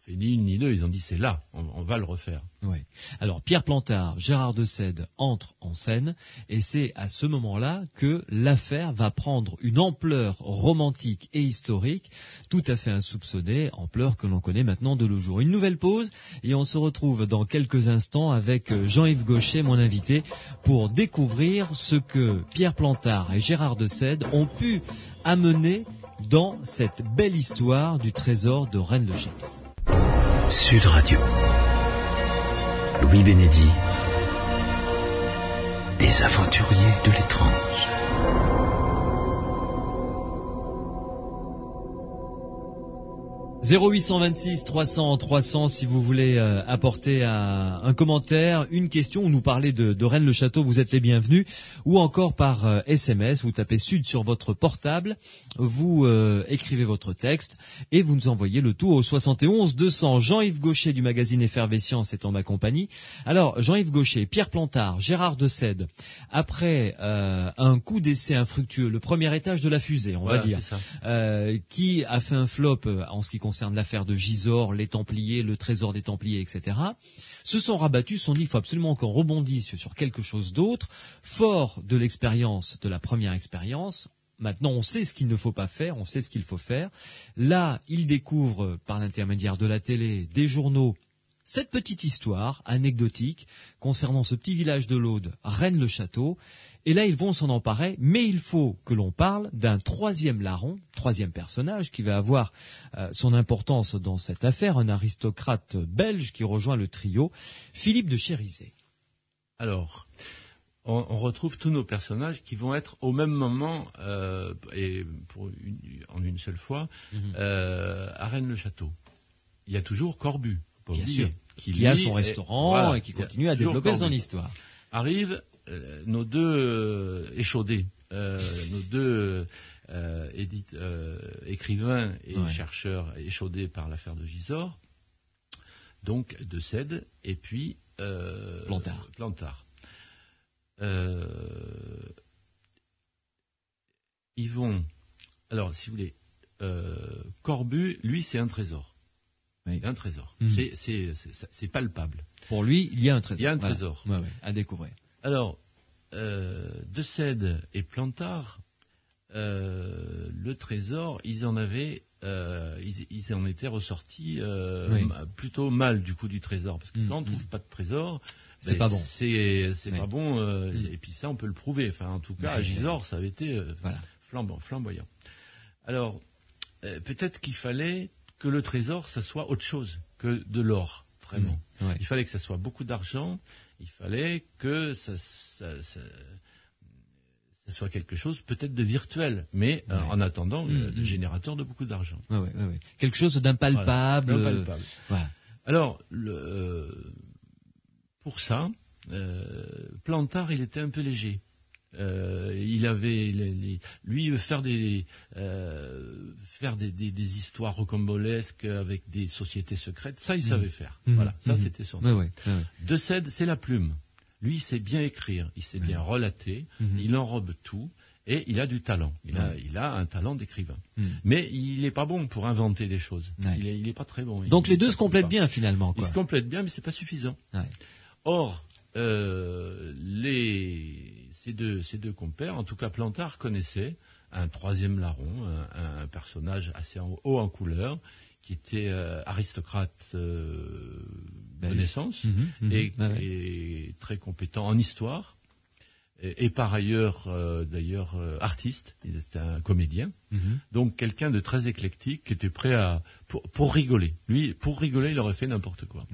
Fait ni une ni deux, ils ont dit c'est là, on va le refaire. Ouais. Alors Pierre Plantard, Gérard de Sède entrent en scène, et c'est à ce moment-là que l'affaire va prendre une ampleur romantique et historique tout à fait insoupçonnée, ampleur que l'on connaît maintenant de nos jours. Une nouvelle pause, et on se retrouve dans quelques instants avec Jean-Yves Gaucher, mon invité, pour découvrir ce que Pierre Plantard et Gérard de Sède ont pu amener dans cette belle histoire du trésor de Rennes-le-Château. Sud Radio. Louis Bénédy. Les aventuriers de l'étrange. 0826 300 300 si vous voulez apporter un commentaire, une question ou nous parler de Rennes-le-Château, vous êtes les bienvenus, ou encore par SMS, vous tapez Sud sur votre portable, vous écrivez votre texte et vous nous envoyez le tout au 71 200. Jean-Yves Gaucher du magazine Effervescence est en ma compagnie. Alors Jean-Yves Gaucher, Pierre Plantard, Gérard de Sède, après un coup d'essai infructueux, le premier étage de la fusée, on va dire, qui a fait un flop en ce qui concerne l'affaire de Gisors, les Templiers, le trésor des Templiers, etc., se sont rabattus, se sont dit il faut absolument qu'on rebondisse sur quelque chose d'autre, fort de l'expérience, de la première expérience. Maintenant, on sait ce qu'il ne faut pas faire, on sait ce qu'il faut faire. Là, ils découvrent, par l'intermédiaire de la télé, des journaux, cette petite histoire anecdotique concernant ce petit village de l'Aude, Rennes-le-Château. Et là, ils vont s'en emparer, mais il faut que l'on parle d'un troisième larron, troisième personnage qui va avoir son importance dans cette affaire, un aristocrate belge qui rejoint le trio, Philippe de Chérizet. Alors, on retrouve tous nos personnages qui vont être au même moment et en une seule fois à Rennes-le-Château. Il y a toujours Corbu, pas Bien oublier, sûr, qui a son restaurant et qui continue à développer Corbu. son histoire. Arrivent nos deux échaudés, nos deux écrivains et chercheurs échaudés par l'affaire de Gisors, donc de Sède et puis Plantard. Ils vont, alors si vous voulez, Corbu, lui, c'est un trésor. Oui. Un trésor. C'est palpable. Pour lui, il y a un trésor. Il y a un trésor. Ouais, à découvrir. Alors, de Sède et Plantard, le trésor, ils en étaient ressortis plutôt mal du coup du trésor, parce que quand on trouve pas de trésor, c'est pas bon. C'est pas bon. Et puis ça, on peut le prouver. Enfin, en tout cas, à Gisors, ça avait été flamboyant. Alors, peut-être qu'il fallait que le trésor, ça soit autre chose que de l'or, vraiment. Il fallait que ça soit beaucoup d'argent. Il fallait que ça soit quelque chose peut-être de virtuel, mais en attendant, le générateur de beaucoup d'argent. Quelque chose d'impalpable. Voilà. Alors, pour ça, Plantard, il était un peu léger. Il avait lui faire des histoires rocambolesques avec des sociétés secrètes, ça il savait faire. Voilà, ça c'était son. De Sède, c'est la plume. Lui, il sait bien écrire, il sait bien relater, il enrobe tout et il a du talent. Il a un talent d'écrivain. Mais il n'est pas bon pour inventer des choses. Il est pas très bon. Donc les deux se complètent bien finalement. Ils se complètent bien, mais c'est pas suffisant. Or, ces deux compères, en tout cas Plantard connaissait un troisième larron, un personnage assez haut en couleur, qui était aristocrate de naissance et très compétent en histoire et par ailleurs d'ailleurs artiste. Il était un comédien, donc quelqu'un de très éclectique qui était prêt pour rigoler. Lui, pour rigoler, il aurait fait n'importe quoi.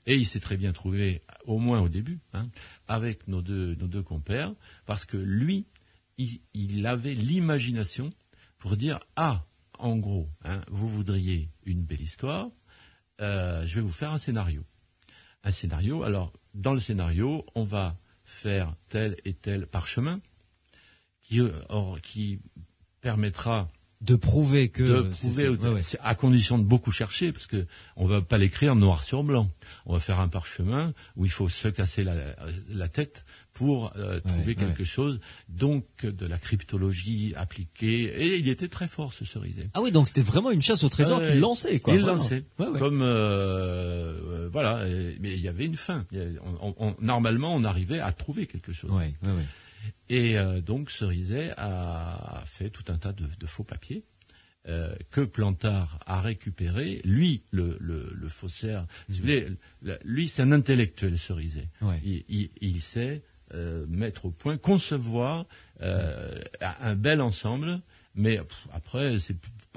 Et il s'est très bien trouvé, au moins au début, avec nos deux compères, parce que lui, il avait l'imagination pour dire en gros, vous voudriez une belle histoire, je vais vous faire un scénario. Un scénario, alors, dans le scénario, on va faire tel et tel parchemin qui permettra de prouver que à condition de beaucoup chercher, parce que on va pas l'écrire noir sur blanc. On va faire un parchemin où il faut se casser la tête pour trouver quelque chose, donc de la cryptologie appliquée. Et il était très fort, ce Cerizet. Ah oui, donc c'était vraiment une chasse au trésor qu'il lançait, quoi. Il lançait, comme voilà. Mais il y avait une fin. Normalement, on arrivait à trouver quelque chose. Et donc Cerizet a fait tout un tas de faux papiers que Plantard a récupéré. Lui, le faussaire, si vous voulez, lui c'est un intellectuel, Cerizet. Il sait mettre au point, concevoir un bel ensemble, mais après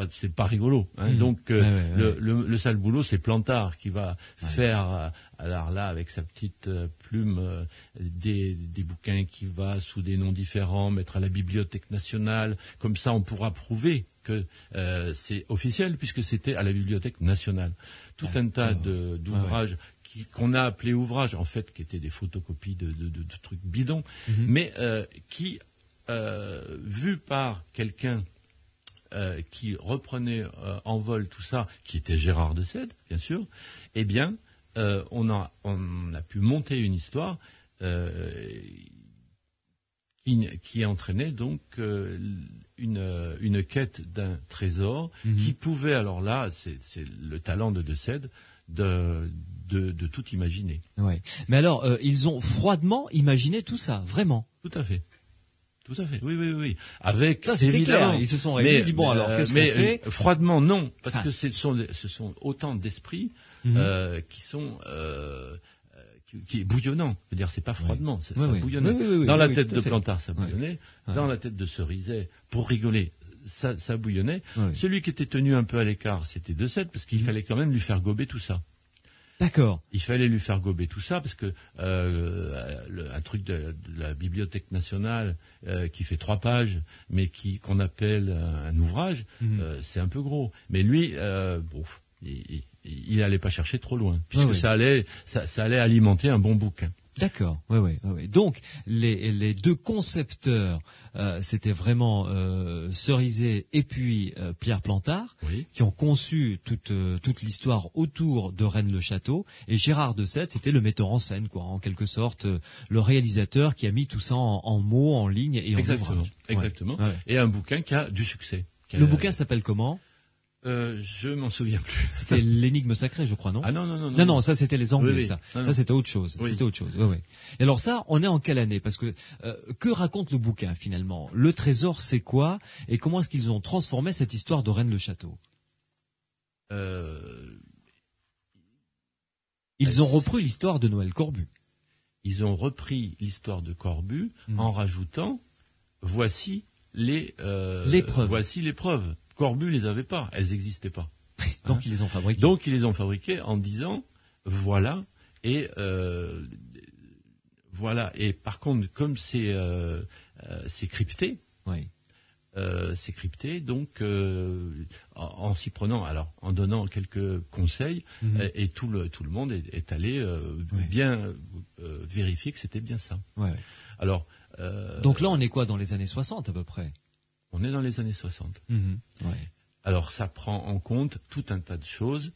c'est pas rigolo. Donc le sale boulot, c'est Plantard qui va faire alors là avec sa petite plume des bouquins qui va sous des noms différents mettre à la Bibliothèque nationale. Comme ça, on pourra prouver que c'est officiel puisque c'était à la Bibliothèque nationale. Tout un tas d'ouvrages qu'on a appelés ouvrages, en fait, qui étaient des photocopies de trucs bidons, mais qui, vus par quelqu'un qui reprenait en vol tout ça, qui était Gérard de Sède, bien sûr, eh bien, on a pu monter une histoire qui entraînait donc une quête d'un trésor qui pouvait, alors là, c'est le talent de Sède, de tout imaginer. Mais alors, ils ont froidement imaginé tout ça, vraiment. Tout à fait. Tout à fait. Oui. Avec ça, c'était clair. Ils se sont réunis. Ils disent bon, alors qu'est-ce qu'on fait? Froidement, non, parce que ce sont autant d'esprits qui sont qui est bouillonnant. Je veux dire, c'est pas froidement, ça bouillonnait. Dans la tête de Plantard, ça bouillonnait. Dans la tête de Cerizet, pour rigoler, ça bouillonnait. Celui qui était tenu un peu à l'écart, c'était de Sède, parce qu'il fallait quand même lui faire gober tout ça. D'accord. Il fallait lui faire gober tout ça parce que un truc de la Bibliothèque nationale qui fait 3 pages, mais qu'on appelle un ouvrage, c'est un peu gros. Mais lui, il allait pas chercher trop loin, puisque ça allait alimenter un bon bouquin. D'accord, ouais. Donc les deux concepteurs, c'était vraiment Cerizet et puis Pierre Plantard, qui ont conçu toute l'histoire autour de Rennes-le-Château, et Gérard de Sète, c'était le metteur en scène, quoi, en quelque sorte, le réalisateur qui a mis tout ça en mots, en lignes et en ouvrage. Exactement. Ouais. Et un bouquin qui a du succès. Le bouquin s'appelle comment ? Je m'en souviens plus. C'était l'énigme sacrée, je crois, non ? Ah non, ça c'était les Anglais, oui. ça. Non. Ça c'était autre chose. Oui. C'était autre chose. Ouais. Et alors ça, on est en quelle année ? Parce que que raconte le bouquin finalement ? Le trésor, c'est quoi ? Et comment est-ce qu'ils ont transformé cette histoire de Rennes-le-Château ? Ils ont repris l'histoire de Noël Corbu. Ils ont repris l'histoire de Corbu en rajoutant voici les preuves. Voici les preuves. Corbu les avait pas, elles n'existaient pas. Donc ils les ont fabriquées. Donc ils les ont fabriquées en disant voilà et voilà. Et par contre, comme c'est crypté, c'est crypté, donc en s'y prenant, alors en donnant quelques conseils, et tout le monde est allé bien vérifier que c'était bien ça. Ouais. Alors donc là, on est quoi, dans les années 60 à peu près ? On est dans les années 60. Alors ça prend en compte tout un tas de choses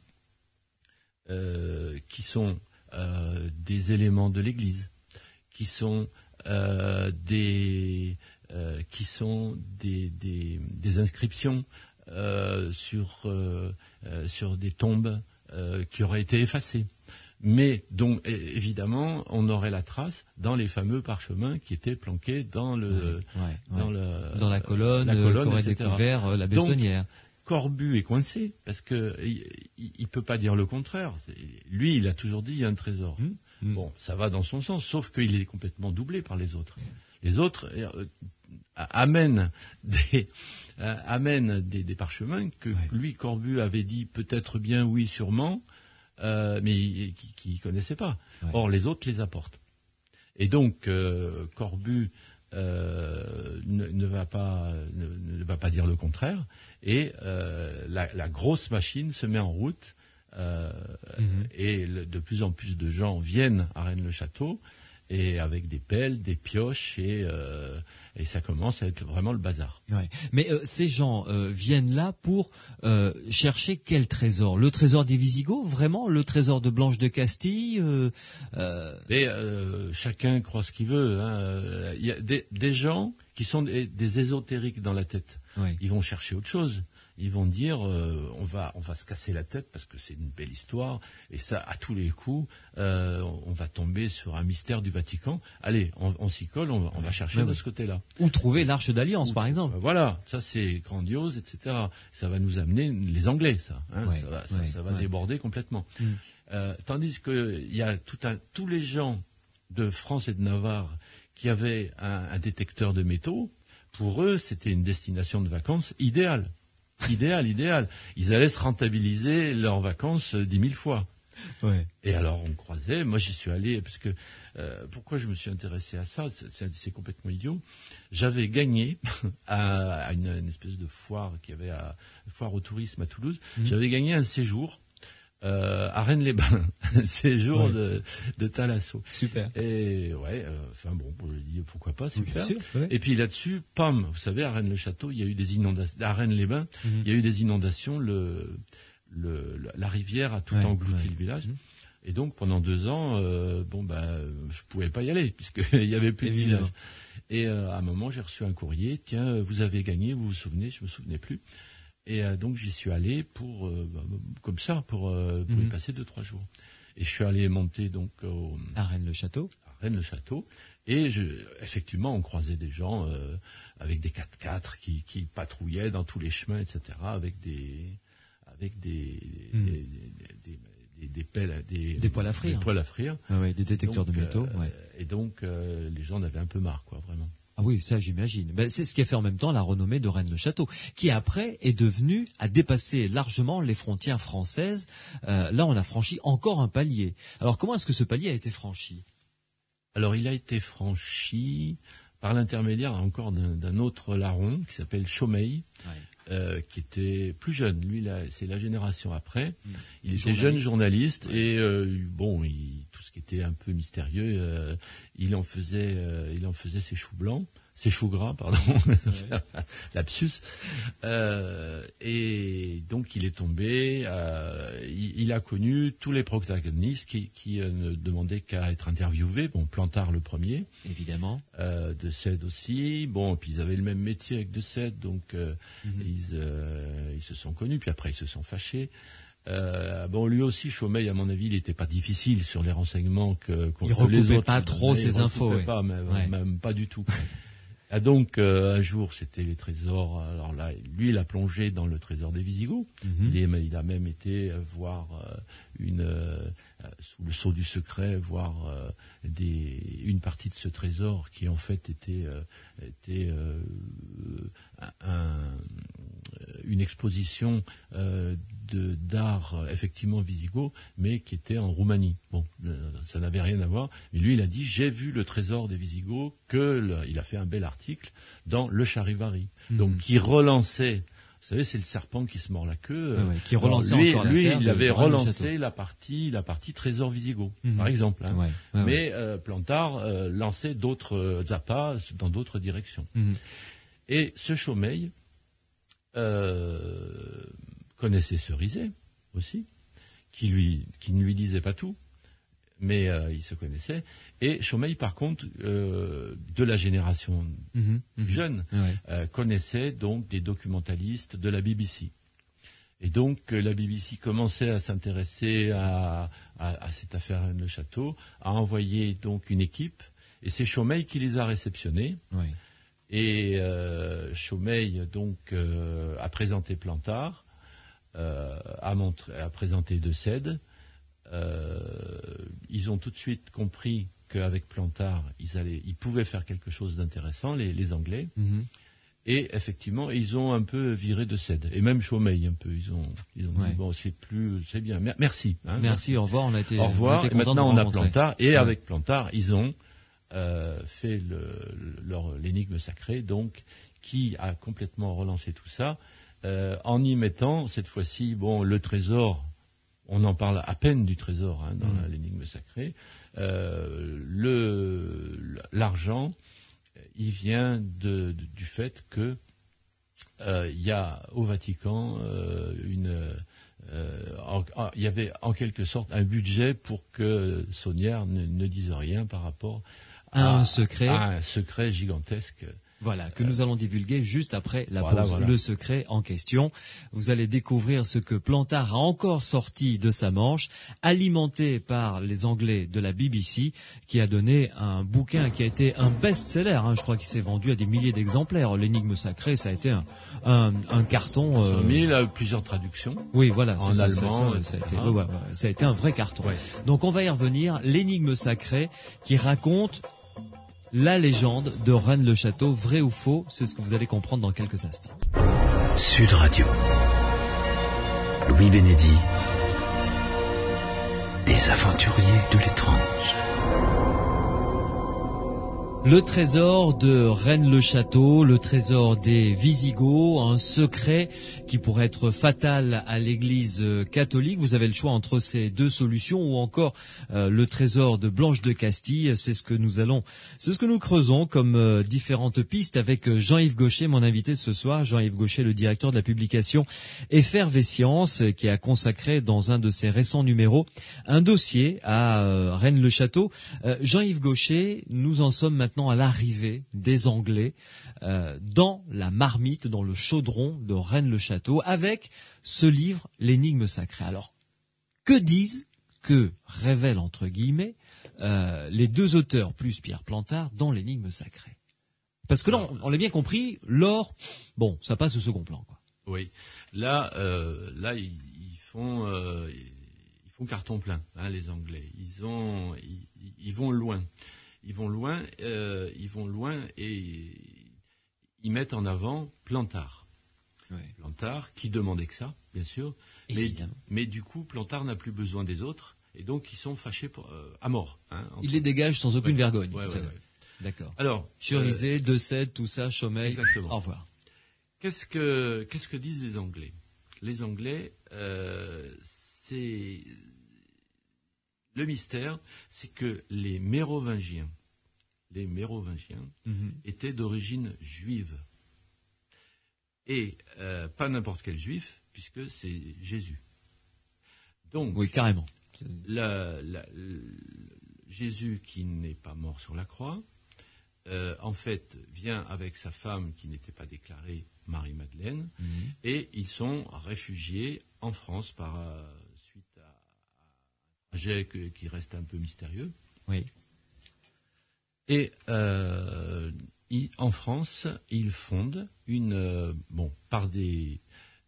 qui sont des éléments de l'Église, qui sont des inscriptions sur des tombes qui auraient été effacées. Mais dont évidemment on aurait la trace dans les fameux parchemins qui étaient planqués dans dans la colonne qu'aurait découvert la Bessonnière. Donc, Corbu est coincé parce que il peut pas dire le contraire. Lui, il a toujours dit il y a un trésor. Bon, ça va dans son sens, sauf qu'il est complètement doublé par les autres. Les autres amènent des parchemins que lui, Corbu, avait dit peut-être bien, oui, sûrement. Mais qui connaissait pas. Or, les autres les apportent. Et donc, Corbu ne va pas dire le contraire. Et la grosse machine se met en route. Et de plus en plus de gens viennent à Rennes-le-Château, et avec des pelles, des pioches, et ça commence à être vraiment le bazar. Mais ces gens viennent là pour chercher quel trésor ? Le trésor des Visigoths, vraiment ? Le trésor de Blanche de Castille Mais chacun croit ce qu'il veut. Il y a des gens qui sont des ésotériques dans la tête. Ils vont chercher autre chose. Ils vont dire on va se casser la tête parce que c'est une belle histoire, et ça, à tous les coups, on va tomber sur un mystère du Vatican. Allez, on s'y colle, on va chercher de ce côté-là. Ou trouver l'Arche d'Alliance, par exemple. Voilà, ça c'est grandiose, etc. Ça va nous amener les Anglais, ça. Ça va déborder complètement. Tandis que il y a tous les gens de France et de Navarre qui avaient un détecteur de métaux. Pour eux, c'était une destination de vacances idéale. Idéal. Ils allaient se rentabiliser leurs vacances 10 000 fois. Et alors on croisait, moi j'y suis allé, parce que pourquoi je me suis intéressé à ça, c'est complètement idiot. J'avais gagné à une espèce de foire qu'il y avait, foire au tourisme à Toulouse, j'avais gagné un séjour à Rennes-les-Bains, un séjour de Thalasso. Super. Et je dis pourquoi pas, super. Sûr, Et puis là-dessus, pam, vous savez, à Rennes-le-Château, il y a eu des inondations. À Rennes-les-Bains, il y a eu des inondations. La rivière a tout englouti le village. Et donc pendant 2 ans, je pouvais pas y aller puisqu'il y avait plus de village. Et à un moment, j'ai reçu un courrier. Tiens, vous avez gagné, vous vous souvenez ? Je me souvenais plus. Et donc j'y suis allé pour y passer 2-3 jours. Et je suis allé monter donc à Rennes-le-Château. Et effectivement, on croisait des gens avec des 4x4 qui patrouillaient dans tous les chemins, etc. Avec des pelles, des poêles à frire. Des poêles à frire. Des détecteurs de métaux. Et donc les gens en avaient un peu marre, quoi, vraiment. Ah oui, ça j'imagine. Ben, c'est ce qui a fait en même temps la renommée de Rennes-le-Château, qui après a dépassé largement les frontières françaises. Là, on a franchi encore un palier. Alors comment est-ce que ce palier a été franchi? Alors il a été franchi par l'intermédiaire encore d'un autre larron qui s'appelle Chaumeil, qui était plus jeune. Lui, là, c'est la génération après. Il était jeune journaliste et tout ce qui était un peu mystérieux, il en faisait ses choux blancs. C'est choux gras, pardon, lapsus. Et donc il est tombé, il a connu tous les protagonistes qui ne demandaient qu'à être interviewés. Bon, Plantard le premier, évidemment, De Sède aussi. Bon, puis ils avaient le même métier avec De Sède, donc ils se sont connus. Puis après ils se sont fâchés. Lui aussi, Chaumeil, à mon avis, il n'était pas difficile sur les renseignements que il recoupait pas trop ses infos. Il recoupait pas, même pas du tout. Ah donc un jour c'était les trésors. Alors là, lui il a plongé dans le trésor des Visigoths. Il a même été voir sous le sceau du secret, voir une partie de ce trésor qui en fait était une exposition d'art effectivement wisigoth, mais qui était en Roumanie. Bon, ça n'avait rien à voir. Mais lui, il a dit j'ai vu le trésor des Visigoths, il a fait un bel article dans le Charivari, donc qui relançait. Vous savez, c'est le serpent qui se mord la queue. Qui relançait encore lui, l'affaire. Il avait relancé la partie trésor wisigoth, par exemple. Mais Plantard lançait d'autres appâts dans d'autres directions. Et ce Chaumeil connaissait Cerizet aussi, qui ne lui disait pas tout, mais il se connaissait. Et Chaumeil, par contre, de la génération jeune, connaissait donc des documentalistes de la BBC. Et donc la BBC commençait à s'intéresser à cette affaire Rennes-le-Château, a envoyé donc une équipe, et c'est Chaumeil qui les a réceptionnés. Et Chaumeil donc a présenté Plantard, a présenté De Sède. Ils ont tout de suite compris qu'avec Plantard, ils pouvaient faire quelque chose d'intéressant, les Anglais. Et effectivement, ils ont un peu viré De Sède, et même Chaumeil un peu. Ils ont dit bon, c'est bien. Merci. Merci. Au revoir. Au revoir. Et maintenant on a Plantard, et avec Plantard, ils ont fait l'énigme sacrée, donc qui a complètement relancé tout ça, en y mettant cette fois-ci le trésor. On en parle à peine du trésor dans l'énigme sacrée. L'argent, il vient du fait que il y a au Vatican il y avait en quelque sorte un budget pour que Saunière ne dise rien par rapport à un secret gigantesque. Voilà, que nous allons divulguer juste après la pause. Voilà. Le secret en question. Vous allez découvrir ce que Plantard a encore sorti de sa manche, alimenté par les Anglais de la BBC, qui a donné un bouquin qui a été un best-seller. Je crois qu'il s'est vendu à des milliers d'exemplaires. L'énigme sacrée, ça a été un carton. Il a plusieurs traductions. Oui, voilà. En allemand, ça a été un vrai carton. Donc on va y revenir. L'énigme sacrée qui raconte la légende de Rennes-le-Château, vrai ou faux, c'est ce que vous allez comprendre dans quelques instants. Sud Radio. Louis Bénédy. Les aventuriers de l'étrange. Le trésor de Rennes-le-Château, le trésor des Visigoths, un secret qui pourrait être fatal à l'Église catholique. Vous avez le choix entre ces deux solutions ou encore le trésor de Blanche de Castille. C'est ce que nous creusons comme différentes pistes avec Jean-Yves Gaucher, mon invité ce soir. Jean-Yves Gaucher, le directeur de la publication Effervescience, qui a consacré dans un de ses récents numéros un dossier à Rennes-le-Château. Jean-Yves Gaucher, nous en sommes maintenant à l'arrivée des Anglais dans la marmite, dans le chaudron de Rennes-le-Château, avec ce livre, l'énigme sacrée. Alors, que révèlent entre guillemets les deux auteurs plus Pierre Plantard dans l'énigme sacrée? Parce que là, on l'a bien compris, l'or, ça passe au second plan, quoi. Oui, là, ils font carton plein, les Anglais. Ils vont loin. ils vont loin et ils mettent en avant Plantard. Ouais. Plantard, qui demandait que ça, bien sûr. Mais du coup, Plantard n'a plus besoin des autres, et donc ils sont fâchés à mort. Hein, il les dégage sans aucune vergogne. Ouais. D'accord. Alors, Cerisay, De Sède, tout ça, Chaumeil. Exactement. Au revoir. Qu'est-ce que disent les Anglais? Les Anglais, c'est le mystère, c'est que les Mérovingiens étaient d'origine juive. Et pas n'importe quel juif, puisque c'est Jésus. Donc, oui, carrément. Jésus qui n'est pas mort sur la croix, en fait, vient avec sa femme qui n'était pas déclarée, Marie-Madeleine, et ils sont réfugiés en France suite à un trajet qui reste un peu mystérieux. Oui. Et en France, ils fondent par des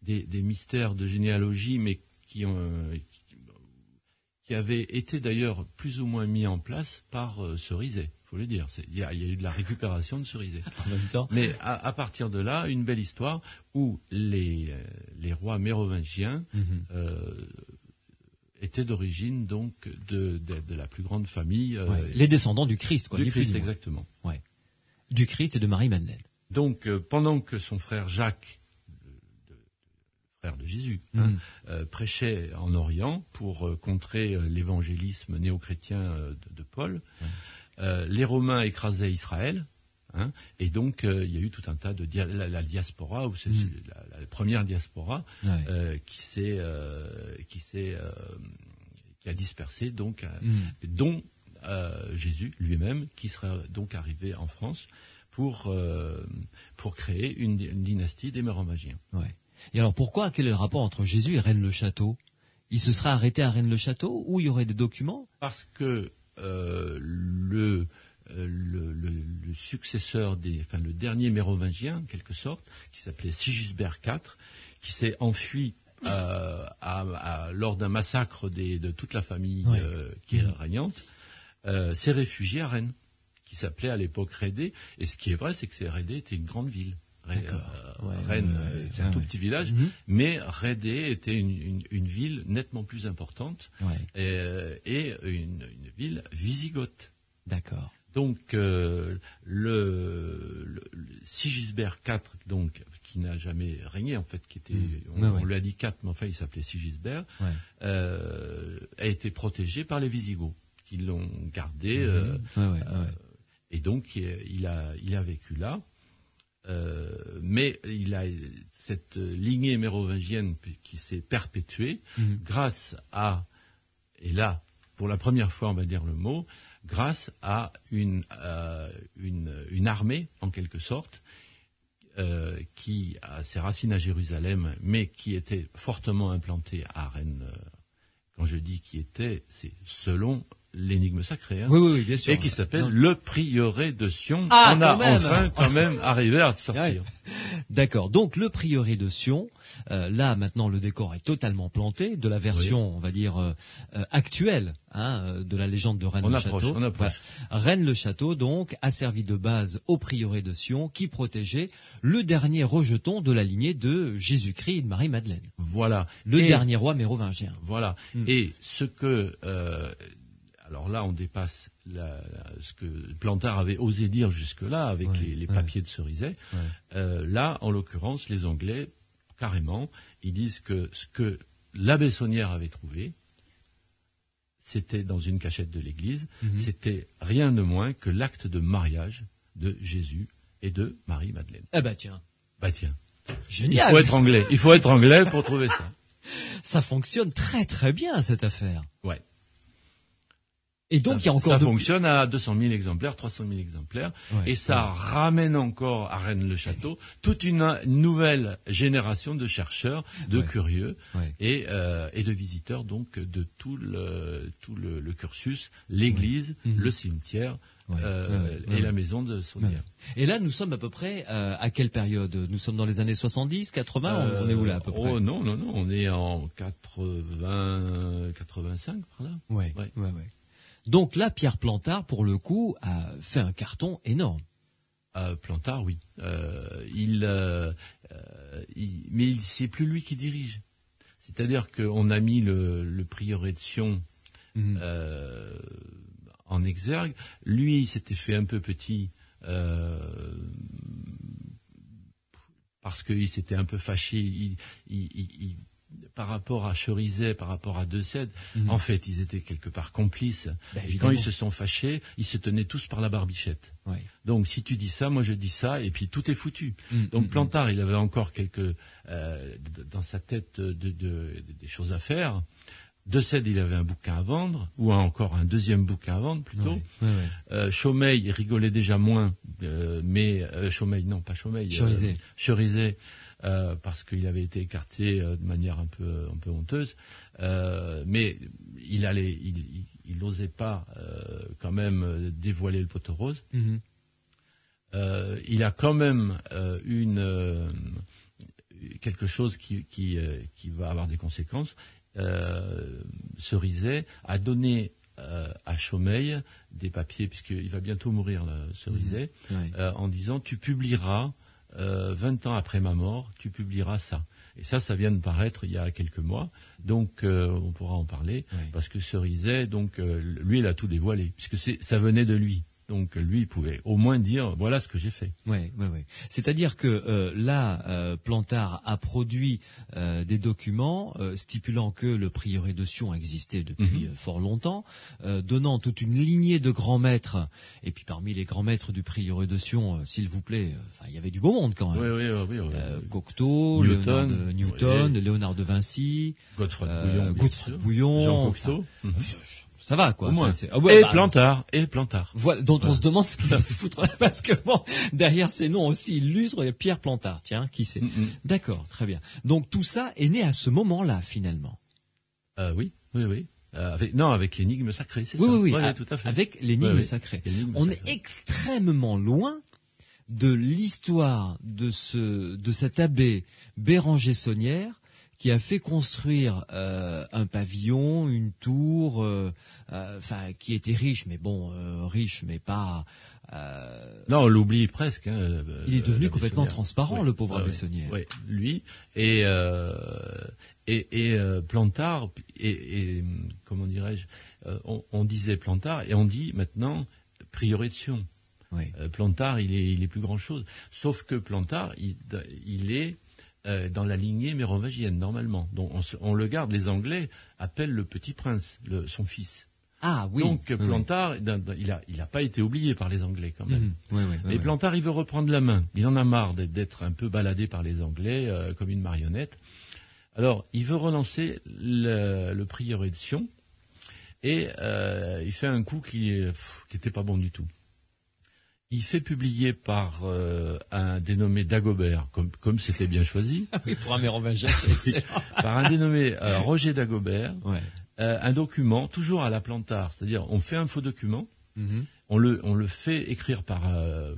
mystères de généalogie, mais qui avaient été d'ailleurs plus ou moins mis en place par Cerisay, faut le dire. Il y a eu de la récupération de Cerisay. En même temps. Mais à partir de là, une belle histoire où les rois mérovingiens étaient d'origine donc de la plus grande famille. Les descendants du Christ, quoi. Du Christ, exactement. Ouais. Du Christ et de Marie-Madeleine. Donc, pendant que son frère Jacques, le frère de Jésus, prêchait en Orient pour contrer l'évangélisme néo-chrétien de Paul, les Romains écrasaient Israël, et donc il y a eu tout un tas de la diaspora, ou c'est la première diaspora qui a dispersé, donc, dont Jésus lui-même, qui sera donc arrivé en France pour créer une dynastie des Mérovingiens. Ouais. Et alors pourquoi, quel est le rapport entre Jésus et Rennes-le-Château? Il se serait arrêté à Rennes-le-Château, ou il y aurait des documents? Parce que le successeur le dernier mérovingien, en quelque sorte, qui s'appelait Sigisbert IV, qui s'est enfui lors d'un massacre de toute la famille qui est régnante, s'est réfugié à Rennes, qui s'appelait à l'époque Rédé. Et ce qui est vrai, c'est que Rédé était une grande ville. Rennes, c'est un tout petit village, mais Rédé était une ville nettement plus importante et une ville wisigothe. D'accord. Donc Sigisbert IV, donc qui n'a jamais régné en fait, qui était, on lui a dit IV, mais enfin il s'appelait Sigisbert, a été protégé par les Wisigoths qui l'ont gardé, et donc il a vécu là. Mais il a cette lignée mérovingienne qui s'est perpétuée grâce à, et là, pour la première fois, on va dire le mot, grâce à une armée, en quelque sorte, qui a ses racines à Jérusalem, mais qui était fortement implantée à Rennes. Quand je dis qui était, c'est selon l'énigme sacrée, oui, bien sûr. Et qui s'appelle le prieuré de Sion. Ah, on a enfin quand même arrivé à sortir. D'accord. Donc le prieuré de Sion, là maintenant le décor est totalement planté de la version, on va dire actuelle, de la légende de Rennes-le-Château. On approche. Rennes-le-Château donc a servi de base au prieuré de Sion, qui protégeait le dernier rejeton de la lignée de Jésus-Christ et de Marie-Madeleine. Voilà. Le dernier roi mérovingien. Voilà. Et ce que alors là, on dépasse ce que Plantard avait osé dire jusque-là avec les papiers de Cerisay. Là, en l'occurrence, les Anglais, carrément, ils disent que ce que l'abbé Saunière avait trouvé, c'était dans une cachette de l'église, c'était rien de moins que l'acte de mariage de Jésus et de Marie-Madeleine. Eh ben tiens. Génial. Il faut être anglais pour trouver ça. Ça fonctionne très très bien, cette affaire. Ouais. Et donc, il y a encore ça fonctionne à 200 000 exemplaires, 300 000 exemplaires, et ça ramène encore à Rennes-le-Château toute une nouvelle génération de chercheurs, de curieux et de visiteurs donc de tout le cursus, l'église, le cimetière et la maison de Saunière. Et là, nous sommes à peu près à quelle période? Nous sommes dans les années 70, 80, on est où là à peu près? Oh non, on est en 80, 85 par là. Ouais. Donc là, Pierre Plantard, pour le coup, a fait un carton énorme. Plantard, oui. Mais c'est plus lui qui dirige. C'est-à-dire qu'on a mis le prieuré de Sion en exergue. Lui, il s'était fait un peu petit parce qu'il s'était un peu fâché. Par rapport à Cherizet, par rapport à Deucède, en fait, ils étaient quelque part complices. Et quand ils se sont fâchés, ils se tenaient tous par la barbichette. Ouais. Donc, si tu dis ça, moi je dis ça, et puis tout est foutu. Donc, Plantard, il avait encore dans sa tête des choses à faire. Deucède, il avait un bouquin à vendre, ou encore un deuxième bouquin à vendre, plutôt. Chaumeil, il rigolait déjà moins, mais Chaumeil, non, pas Chaumeil. Cherizet. Parce qu'il avait été écarté de manière un peu honteuse, mais il n'osait pas quand même dévoiler le poteau rose. Il a quand même quelque chose qui va avoir des conséquences. Cerizet a donné à Chaumeil des papiers, puisqu'il va bientôt mourir, là, Cerizet, en disant: tu publieras 20 ans après ma mort, tu publieras ça. Et ça vient de paraître il y a quelques mois, donc on pourra en parler, parce que Cerizet, donc lui, il a tout dévoilé, puisque ça venait de lui. Donc lui, il pouvait au moins dire: voilà ce que j'ai fait. Ouais. C'est-à-dire que là, Plantard a produit des documents stipulant que le prieuré de Sion existait depuis fort longtemps, donnant toute une lignée de grands maîtres. Et puis parmi les grands maîtres du prieuré de Sion, s'il vous plaît, il y avait du beau monde quand même. Oui. Cocteau, Newton, Léonard de Vinci, Godefroy Bouillon, Jean Cocteau. Ça va, quoi. Au moins. Plantard. Voilà, dont on se demande ce qu'il va foutre là, parce que bon, derrière ces noms aussi illustres, il y a Pierre Plantard, tiens, qui sait. D'accord, très bien. Donc tout ça est né à ce moment-là, finalement. Oui. Avec l'énigme sacrée, c'est ça. Oui, tout à fait. Avec l'énigme sacrée. On est extrêmement loin de l'histoire de cet abbé Béranger Saunière, qui a fait construire un pavillon, une tour, qui était riche, mais pas. Non, on l'oublie presque. Il est devenu complètement transparent, le pauvre abbé Saunière. Oui, lui et Plantard et comment dirais-je, on disait Plantard et on dit maintenant prieuré de Sion. Plantard, il est plus grand chose. Sauf que Plantard, il est dans la lignée mérovingienne, normalement. Donc on le garde, les Anglais appellent le petit prince, son fils. Ah oui. Donc Plantard, il a pas été oublié par les Anglais quand même. Mais Plantard, il veut reprendre la main. Il en a marre d'être un peu baladé par les Anglais comme une marionnette. Alors, il veut relancer le prieuré de Sion et il fait un coup qui était pas bon du tout. Il fait publier par un dénommé Dagobert, comme c'était bien choisi. Oui, pour un mérovingien, c'est excellent. Par un dénommé Roger Dagobert, un document, toujours à la Plantard, c'est-à-dire on fait un faux document, on le fait écrire par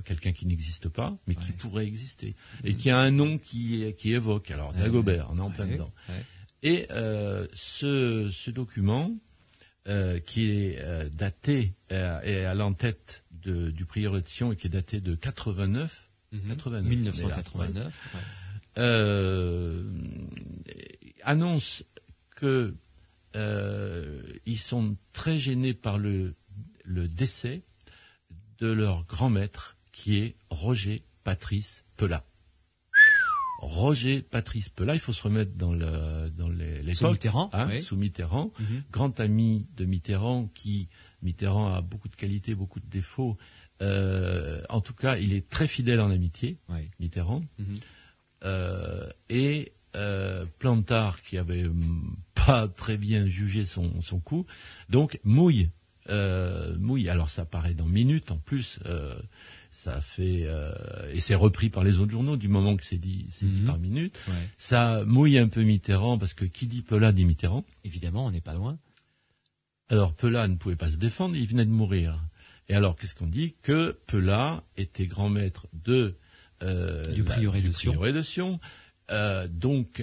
quelqu'un qui n'existe pas, mais qui pourrait exister, et qui a un nom qui évoque. Alors Dagobert, on est en plein dedans. Et ce document, qui est daté et à l'en-tête du prieuré de Sion et qui est daté de 1989, annonce que ils sont très gênés par le décès de leur grand maître qui est Roger Patrice Pelat. Roger Patrice Pelat, il faut se remettre dans l'époque, sous Mitterrand, sous Mitterrand, grand ami de Mitterrand, Mitterrand a beaucoup de qualités, beaucoup de défauts. En tout cas, il est très fidèle en amitié, Mitterrand. Et Plantard, qui avait pas très bien jugé son coup, donc mouille. Alors ça paraît dans minutes en plus. Ça fait et c'est repris par les autres journaux du moment que c'est dit par minute. Ça mouille un peu Mitterrand parce que qui dit Pelat dit Mitterrand. Évidemment, on n'est pas loin. Alors Pelat ne pouvait pas se défendre, il venait de mourir. Et alors qu'est-ce qu'on dit? Que Pelat était grand maître du prieuré de Sion. donc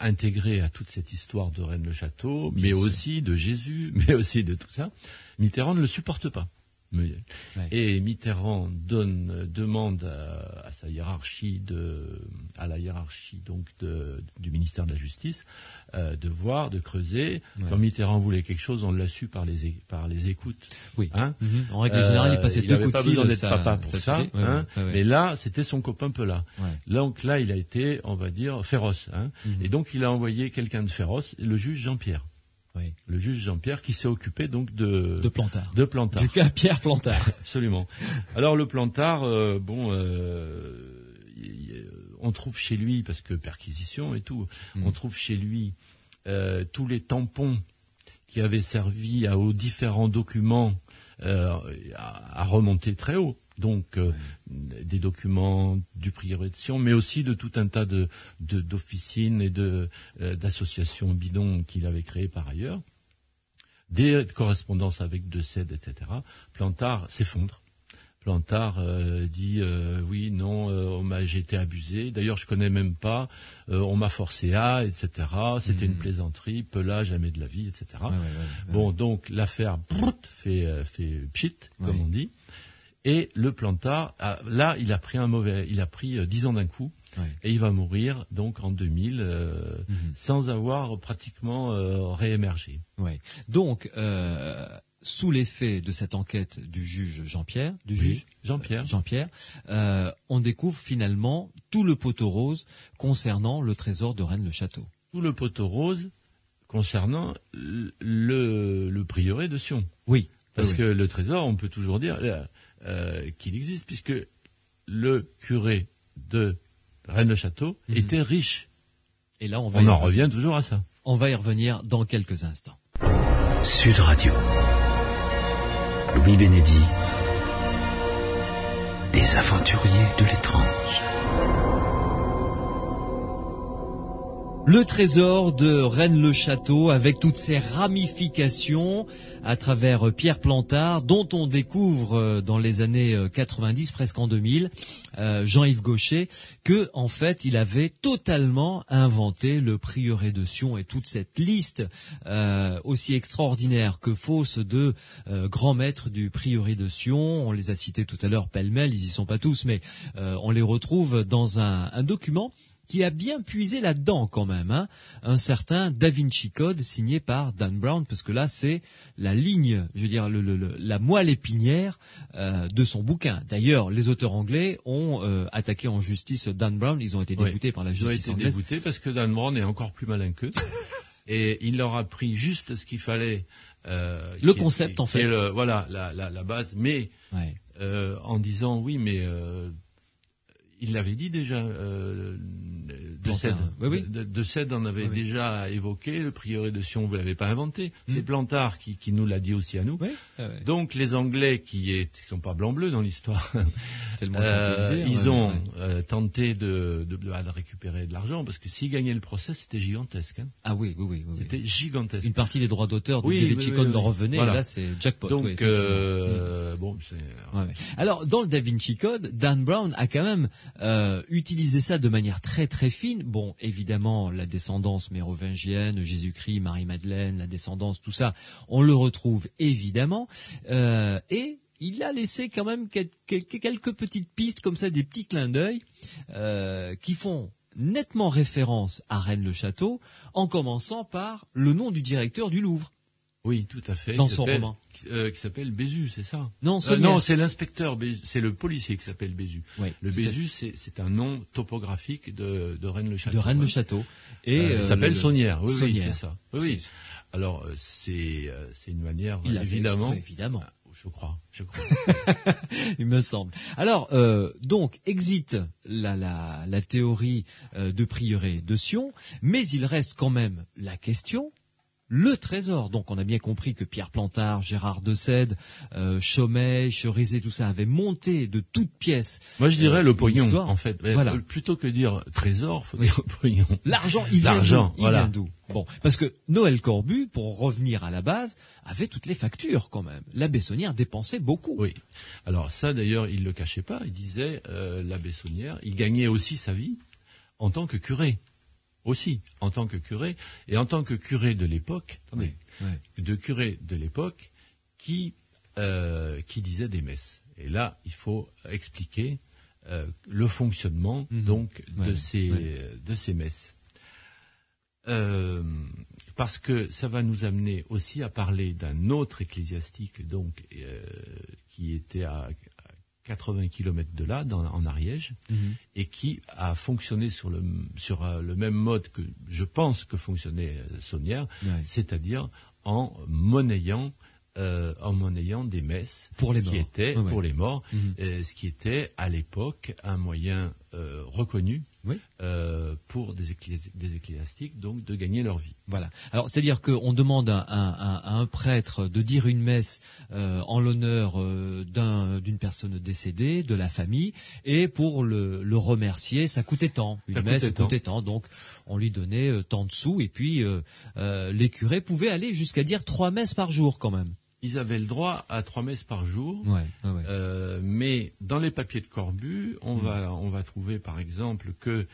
intégré à toute cette histoire de Rennes-le-Château, mais aussi de Jésus, mais aussi de tout ça, Mitterrand ne le supporte pas. Et Mitterrand demande à sa hiérarchie à la hiérarchie donc du ministère de la Justice de creuser. Quand Mitterrand voulait quelque chose, on l'a su par les écoutes. Oui. En règle générale, il passait 2 coups de fil. Il n'avait pas besoin d'être papa pour ça. Mais là, c'était son copain Pelat. Donc là, il a été, on va dire, féroce. Et donc, il a envoyé quelqu'un de féroce, le juge Jean-Pierre. Oui. Le juge Jean-Pierre qui s'est occupé donc de Plantard. De Plantard. Du cas Pierre Plantard. Absolument. Alors le Plantard, on trouve chez lui, parce que perquisition et tout, on trouve chez lui tous les tampons qui avaient servi aux différents documents à remonter très haut. Donc des documents du prieuré de Sion, mais aussi de tout un tas d'officines et d'associations bidons qu'il avait créées par ailleurs, des correspondances avec De Sède, etc. Plantard s'effondre. Plantard dit oui, non, j'ai été abusé. D'ailleurs, je connais même pas. On m'a forcé à, etc. C'était une plaisanterie. Pelat, jamais de la vie, etc. Bon, donc l'affaire fait pchit, comme on dit. Et le Plantard, là, il a pris 10 ans d'un coup, et il va mourir donc en 2000 sans avoir pratiquement réémergé. Donc, sous l'effet de cette enquête du juge Jean-Pierre, on découvre finalement tout le poteau rose concernant le trésor de Rennes-le-Château. Tout le poteau rose concernant le prieuré de Sion. Oui. Parce que le trésor, on peut toujours dire qu'il existe, puisque le curé de Rennes-le-Château était riche. Et là, on en revient toujours à ça. On va y revenir dans quelques instants. Sud Radio. Louis Bénédy. Les aventuriers de l'étrange. Le trésor de Rennes-le-Château avec toutes ses ramifications à travers Pierre Plantard, dont on découvre dans les années 90, presque en 2000, Jean-Yves Gaucher, que en fait il avait totalement inventé le prieuré de Sion et toute cette liste aussi extraordinaire que fausse de grands maîtres du prieuré de Sion. On les a cités tout à l'heure pêle-mêle, ils y sont pas tous, mais on les retrouve dans un document qui a bien puisé là-dedans quand même, un certain Da Vinci Code signé par Dan Brown, parce que là c'est la ligne, je veux dire la moelle épinière de son bouquin. D'ailleurs, les auteurs anglais ont attaqué en justice Dan Brown, ils ont été dégoûtés par la justice anglaise. Ils ont été dégoûtés parce que Dan Brown est encore plus malin qu'eux, et il leur a pris juste ce qu'il fallait. Le concept en fait. La base, mais en disant oui, mais il l'avait dit déjà. De Sède. De Sède en avait déjà évoqué, le prieuré de Sion, vous l'avez pas inventé. C'est Plantard qui nous l'a dit aussi à nous. Donc les Anglais qui sont pas blanc-bleu dans l'histoire, ils ont tenté de récupérer de l'argent, parce que s'ils gagnaient le procès, c'était gigantesque. Ah oui. C'était gigantesque. Une partie des droits d'auteur de Da Vinci Code leur revenait, et là c'est jackpot. Donc Alors dans le Da Vinci Code, Dan Brown a quand même utilisé ça de manière très très fine. Bon, évidemment, la descendance mérovingienne, Jésus-Christ, Marie-Madeleine, la descendance, tout ça, on le retrouve évidemment. Et il a laissé quand même quelques petites pistes comme ça, des petits clins d'œil qui font nettement référence à Rennes-le-Château, en commençant par le nom du directeur du Louvre. Oui, tout à fait. Dans son roman. Qui s'appelle Bézu, c'est ça? Non, c'est l'inspecteur Bézu, c'est le policier qui s'appelle Bézu. Le Bézu, c'est un nom topographique de Rennes-le-Château. De Rennes-le-Château. Et il s'appelle Saunière. Oui, c'est ça. Oui. Alors, c'est une manière, évidemment. Évidemment. Je crois. Il me semble. Alors, donc, exit la théorie de prieuré de Sion, mais il reste quand même la question. Le trésor. Donc on a bien compris que Pierre Plantard, Gérard de Sède, Chaumet, Cherizet, tout ça avait monté de toutes pièces. Moi je dirais le pognon en fait. Plutôt que dire trésor, faut dire pognon. L'argent, il vient d'où? Bon, parce que Noël Corbu, pour revenir à la base, avait toutes les factures quand même. La Bessonnière dépensait beaucoup. Oui. Alors ça d'ailleurs, il le cachait pas. Il disait la Bessonnière, il gagnait aussi sa vie en tant que curé aussi, en tant que curé, et en tant que curé de l'époque, de curé de l'époque qui disait des messes. Et là, il faut expliquer le fonctionnement donc de ces messes. Parce que ça va nous amener aussi à parler d'un autre ecclésiastique donc qui était à 80 km de là, en Ariège, et qui a fonctionné sur le même mode que je pense que fonctionnait Saunière, c'est-à-dire en monnayant des messes pour les morts. Pour les morts, ce qui était à l'époque un moyen reconnu pour des ecclésiastiques donc de gagner leur vie. Voilà. Alors c'est-à-dire qu'on demande à un prêtre de dire une messe en l'honneur d'une personne décédée, de la famille, et pour le remercier, ça coûtait tant. Une messe coûtait tant, donc on lui donnait tant de sous, et puis les curés pouvaient aller jusqu'à dire 3 messes par jour quand même. Ils avaient le droit à 3 messes par jour, mais dans les papiers de Corbu, on va trouver par exemple que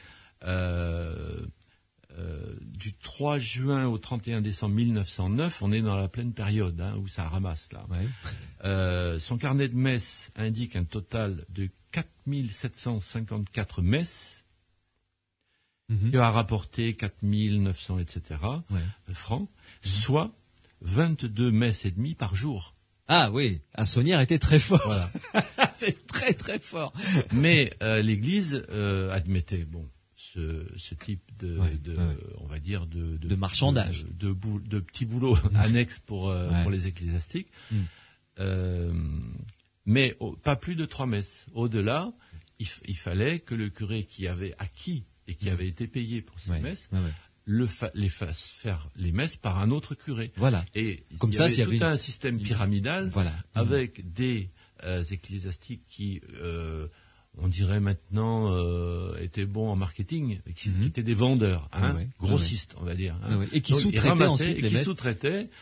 du 3 juin au 31 décembre 1909, on est dans la pleine période où ça ramasse là. Son carnet de messes indique un total de 4754 messes, qui a rapporté 4900 etc. francs, soit 22 messes et demie par jour. Ah oui, Saunière était très fort. Voilà. C'est très très fort. Mais l'Église admettait ce type on va dire de marchandage, de petits boulots annexes pour les ecclésiastiques. Mais pas plus de 3 messes. Au-delà, il fallait que le curé qui avait acquis et qui avait été payé pour ces messes les fasse faire les messes par un autre curé. Voilà. Et comme ça, il y avait tout un système pyramidal avec des ecclésiastiques qui, on dirait maintenant, étaient bons en marketing, qui étaient des vendeurs, grossistes, on va dire. Et qui sous-traitaient ensuite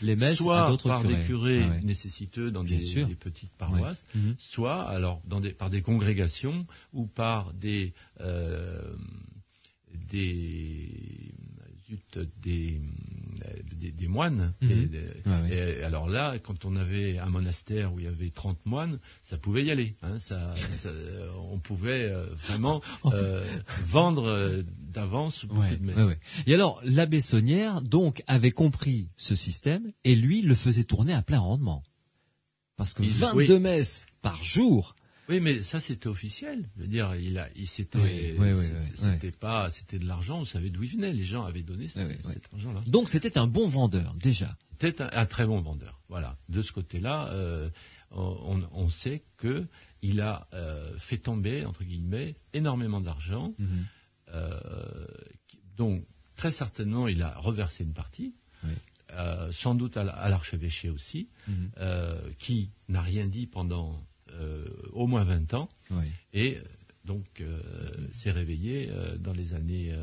les messes soit à d'autres par des curés nécessiteux dans des petites paroisses, soit alors par des congrégations ou par des moines. Et alors là, quand on avait un monastère où il y avait 30 moines, ça pouvait y aller. On pouvait vraiment vendre d'avance beaucoup de messes. Et alors, l'abbé Saunière, donc, avait compris ce système et lui le faisait tourner à plein rendement. Parce que 22 messes par jour... Oui, mais ça c'était officiel. Je veux dire, c'était de l'argent. Vous savez d'où il venait. Les gens avaient donné cet argent-là. Donc c'était un bon vendeur déjà. C'était un très bon vendeur. Voilà. De ce côté-là, on sait que il a fait tomber entre guillemets énormément d'argent. Donc très certainement, il a reversé une partie. Sans doute à l'archevêché aussi, qui n'a rien dit pendant au moins 20 ans, et donc s'est réveillé dans les années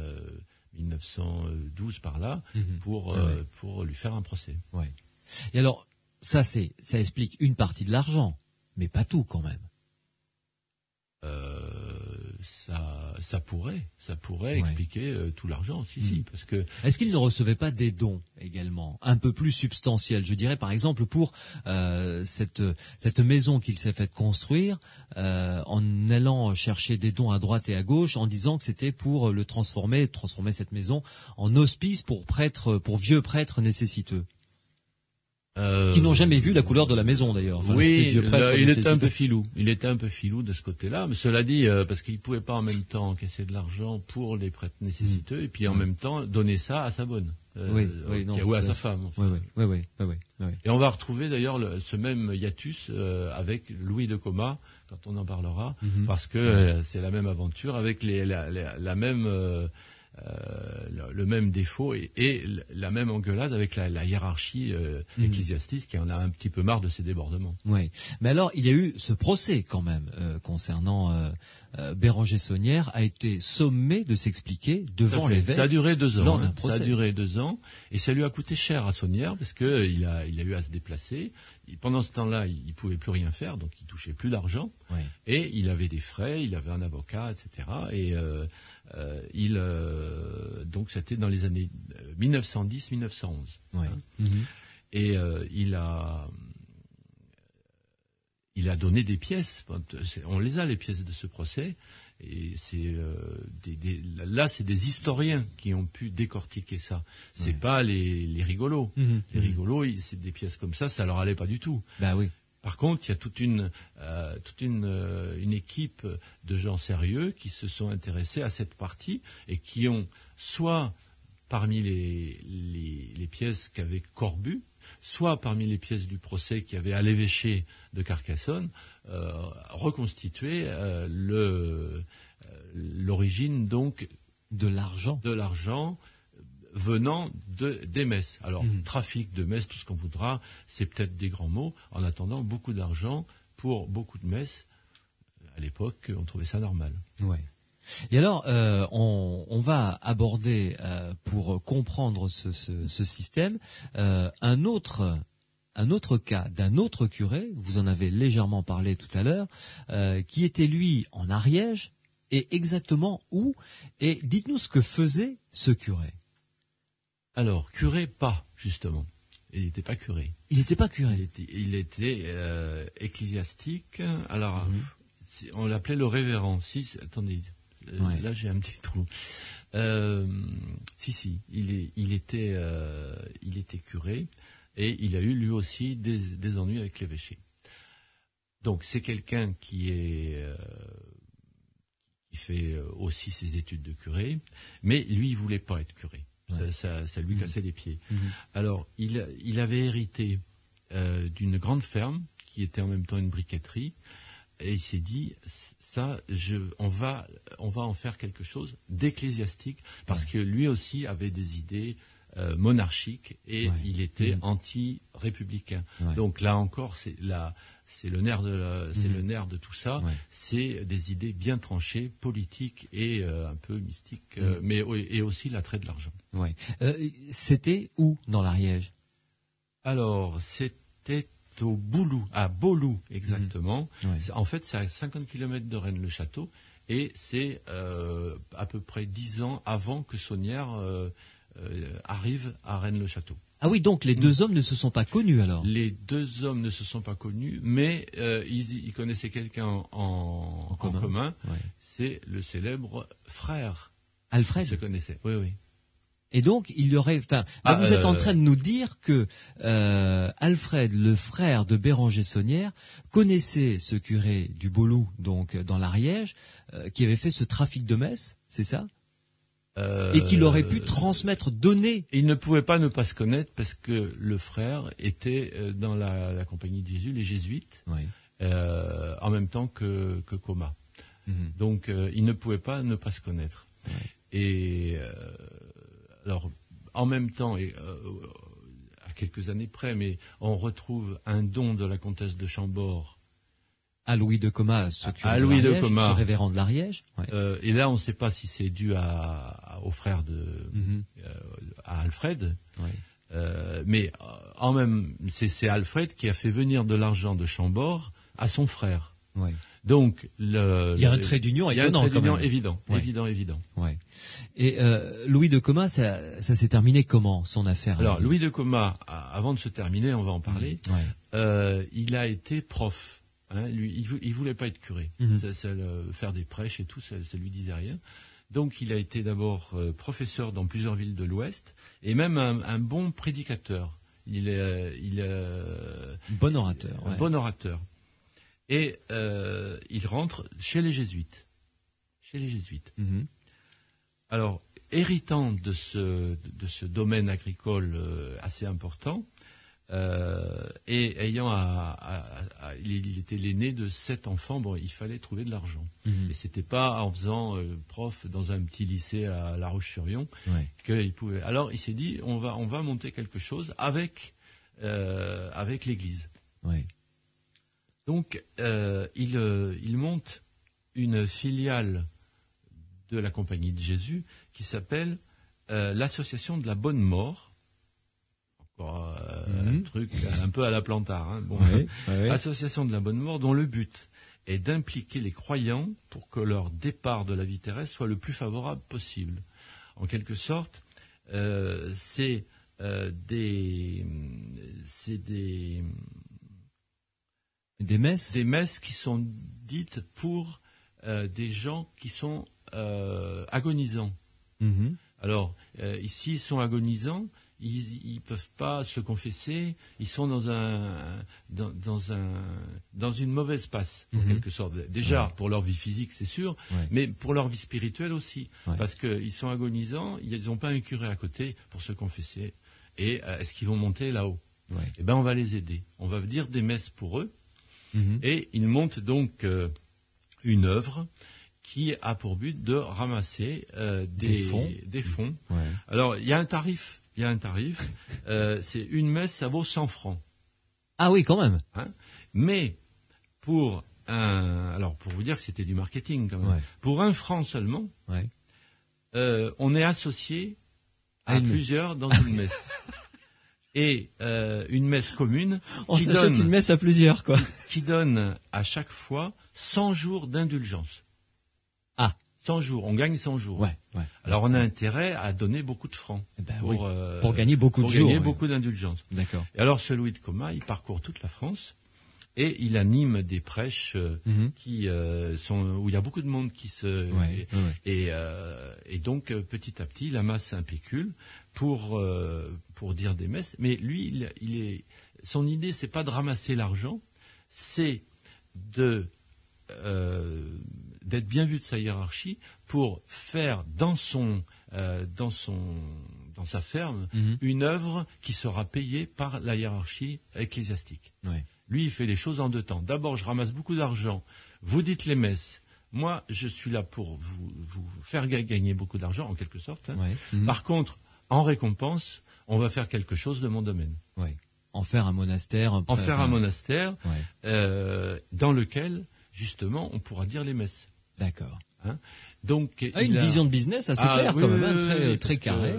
1912 par là, pour lui faire un procès. Et alors, ça explique une partie de l'argent, mais pas tout quand même. Ça pourrait expliquer tout l'argent, si, parce que... Est-ce qu'il ne recevait pas des dons également, un peu plus substantiels? Je dirais par exemple pour cette maison qu'il s'est fait construire, en allant chercher des dons à droite et à gauche, en disant que c'était pour transformer cette maison en hospice pour vieux prêtres nécessiteux. Qui n'ont jamais vu la couleur de la maison d'ailleurs. Enfin, il était un peu filou. Il était un peu filou de ce côté-là, mais cela dit, parce qu'il pouvait pas en même temps encaisser de l'argent pour les prêtres nécessiteux et puis en même temps donner ça à sa bonne, ou à sa femme. Enfin. Et on va retrouver d'ailleurs ce même hiatus avec Louis de Coma quand on en parlera, parce que c'est la même aventure avec la même le même défaut et la même engueulade avec la hiérarchie ecclésiastique qui en a un petit peu marre de ces débordements. Oui. Mais alors, il y a eu ce procès quand même concernant Béranger Saunière a été sommé de s'expliquer devant l'évêque. Ça a duré 2 ans. Lors d'un procès. Ça a duré 2 ans et ça lui a coûté cher à Saunière parce que il a eu à se déplacer. Pendant ce temps-là, il pouvait plus rien faire, donc il touchait plus d'argent. Oui. Et il avait des frais, il avait un avocat, etc. Et donc c'était dans les années 1910-1911. Oui. Hein. Et il a donné des pièces. On les a, les pièces de ce procès. Et c'est là, c'est des historiens qui ont pu décortiquer ça. C'est pas les rigolos. Les rigolos, c'est des pièces comme ça leur allait pas du tout. Bah oui. Par contre, il y a toute une équipe de gens sérieux qui se sont intéressés à cette partie et qui ont soit parmi les pièces qu'avait Corbu, soit parmi les pièces du procès qui avait à l'évêché de Carcassonne, reconstitué l'origine donc de l'argent venant des messes. Alors, trafic de messes, tout ce qu'on voudra, c'est peut-être des grands mots. En attendant, beaucoup d'argent pour beaucoup de messes. À l'époque, on trouvait ça normal. Ouais. Et alors, on va aborder, pour comprendre ce système, un autre cas d'un autre curé, vous en avez légèrement parlé tout à l'heure, qui était lui en Ariège, et exactement où, et dites-nous ce que faisait ce curé. Alors, curé pas, justement. Il n'était pas curé. Il n'était pas curé. Il était ecclésiastique. Alors, on l'appelait le révérend. Attendez, là j'ai un petit trou. Il était curé et il a eu lui aussi des ennuis avec l'évêché. Donc c'est quelqu'un qui fait aussi ses études de curé, mais lui il voulait pas être curé. Ça lui cassait les pieds. Alors, il avait hérité d'une grande ferme qui était en même temps une briqueterie, et il s'est dit on va en faire quelque chose d'ecclésiastique, parce que lui aussi avait des idées monarchiques et il était anti-républicain. Donc là encore, c'est le nerf de tout ça. C'est des idées bien tranchées, politiques et un peu mystiques, et aussi l'attrait de l'argent. C'était où dans l'Ariège? Alors, c'était au Boulou, à Bolou exactement. En fait, c'est à 50 km de Rennes le château, et c'est à peu près 10 ans avant que Saunière arrive à Rennes le château. Ah oui, donc les deux hommes ne se sont pas connus alors? Les deux hommes ne se sont pas connus, mais ils connaissaient quelqu'un en commun. C'est le célèbre frère. Alfred? Ils se connaissaient, oui. Et donc, il y aurait, vous êtes en train de nous dire que Alfred, le frère de Béranger Saunière, connaissait ce curé du Boulou, donc dans l'Ariège, qui avait fait ce trafic de messes, c'est ça? Et qu'il aurait pu donner. Il ne pouvait pas ne pas se connaître parce que le frère était dans la compagnie de Jésus, les jésuites, en même temps que Coma. Donc, il ne pouvait pas ne pas se connaître. Et alors, en même temps, et à quelques années près, mais on retrouve un don de la comtesse de Chambord à Louis de Coma, ce révérend de l'Ariège. Et là, on ne sait pas si c'est dû au frère à Alfred. Mais c'est Alfred qui a fait venir de l'argent de Chambord à son frère. Donc, il y a un trait d'union évident. Et Louis de Coma, ça s'est terminé comment, son affaire? Alors, Louis de Coma, avant de se terminer, on va en parler, il a été prof. Lui, il voulait pas être curé. Faire des prêches et tout, ça lui disait rien. Donc, il a été d'abord professeur dans plusieurs villes de l'Ouest, et même un bon prédicateur. Bon orateur. Un bon orateur. Et il rentre chez les jésuites. Alors, héritant de ce domaine agricole assez important, Et ayant il était l'aîné de 7 enfants, bon, il fallait trouver de l'argent. Et c'était pas en faisant prof dans un petit lycée à La Roche-sur-Yon qu'il pouvait. Alors il s'est dit, on va monter quelque chose avec l'Église. Ouais. Donc il monte une filiale de la Compagnie de Jésus qui s'appelle l'Association de la Bonne Mort. Un truc un peu à la Plantard. Hein. Bon, Association de la Bonne Mort, dont le but est d'impliquer les croyants pour que leur départ de la vie terrestre soit le plus favorable possible. En quelque sorte, c'est des messes. Des messes qui sont dites pour des gens qui sont agonisants. Alors, ici, ils sont agonisants. Ils peuvent pas se confesser. Ils sont dans une mauvaise passe, en quelque sorte. Déjà, pour leur vie physique, c'est sûr, mais pour leur vie spirituelle aussi. Parce qu'ils sont agonisants, ils n'ont pas un curé à côté pour se confesser. Et est-ce qu'ils vont monter là-haut? Eh ben, on va les aider. On va dire des messes pour eux. Et ils montent donc une œuvre qui a pour but de ramasser des fonds. Alors, il y a un tarif. C'est une messe, ça vaut 100 francs. Ah oui, quand même. Hein, mais pour vous dire que c'était du marketing quand même. Pour 1 franc seulement, on est associé à plusieurs dans une messe. Et une messe commune. On s'achète une messe à plusieurs, quoi. Qui donne à chaque fois 100 jours d'indulgence. 100 jours, on gagne 100 jours. Alors on a intérêt à donner beaucoup de francs pour gagner beaucoup de jours. Pour gagner beaucoup d'indulgence. D'accord. Et alors ce Louis de Coma, il parcourt toute la France et il anime des prêches qui où il y a beaucoup de monde qui se et donc petit à petit il amasse un pécule pour dire des messes. Mais lui, son idée, c'est pas de ramasser l'argent, c'est d'être bien vu de sa hiérarchie pour faire dans sa ferme une œuvre qui sera payée par la hiérarchie ecclésiastique. Lui, il fait les choses en 2 temps. D'abord, je ramasse beaucoup d'argent. Vous dites les messes. Moi, je suis là pour vous faire gagner beaucoup d'argent, en quelque sorte. Par contre, en récompense, on va faire quelque chose de mon domaine. En faire un monastère. Un monastère dans lequel, justement, on pourra dire les messes. D'accord. Hein, donc, une vision de business assez claire, quand même, très carré.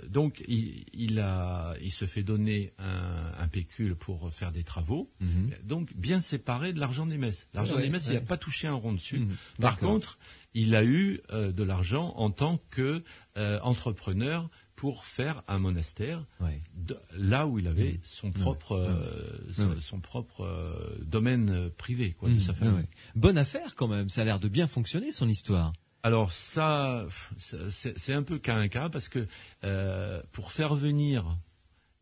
Donc, il se fait donner un pécule pour faire des travaux, donc bien séparé de l'argent des messes. L'argent des messes, il n'a pas touché un rond dessus. Par contre, il a eu de l'argent en tant que entrepreneur pour faire un monastère là où il avait son propre domaine privé de sa famille. Bonne affaire quand même, ça a l'air de bien fonctionner son histoire. Alors ça c'est un peu cas parce que pour faire venir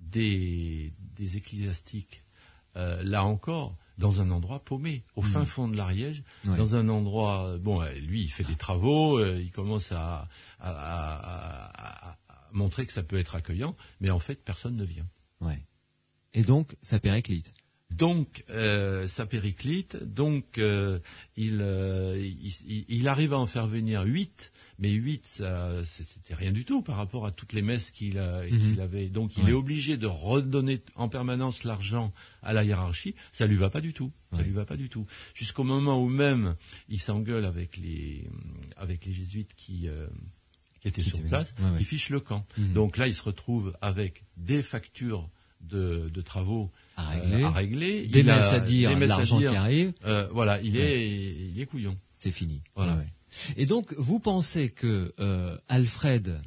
des ecclésiastiques là encore dans un endroit paumé, au fin fond de l'Ariège, dans un endroit lui il fait des travaux, il commence à montrer que ça peut être accueillant, mais en fait, personne ne vient. Et donc, ça périclite. Donc, ça périclite. Donc, il arrive à en faire venir 8, mais 8, c'était rien du tout par rapport à toutes les messes qu'il avait. Donc, il est obligé de redonner en permanence l'argent à la hiérarchie. Ça lui va pas du tout. Ça lui va pas du tout. Jusqu'au moment où même il s'engueule avec les jésuites qui étaient sur place, qui fichent le camp. Donc là, il se retrouve avec des factures de travaux à régler. Des messes à dire, l'argent qui arrive. Il est couillon. C'est fini. Et donc, vous pensez que Alfred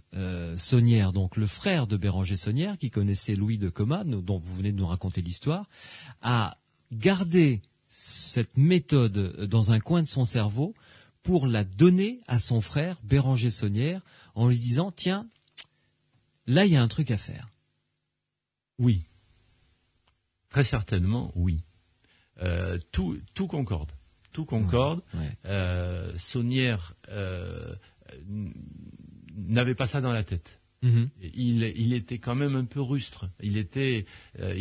Saunière, donc le frère de Béranger Saunière, qui connaissait Louis de Coma, dont vous venez de nous raconter l'histoire, a gardé cette méthode dans un coin de son cerveau pour la donner à son frère Béranger Saunière en lui disant, tiens, là il y a un truc à faire. Oui. Très certainement, oui. Tout concorde. Tout concorde. Saunière n'avait pas ça dans la tête. Il était quand même un peu rustre. Il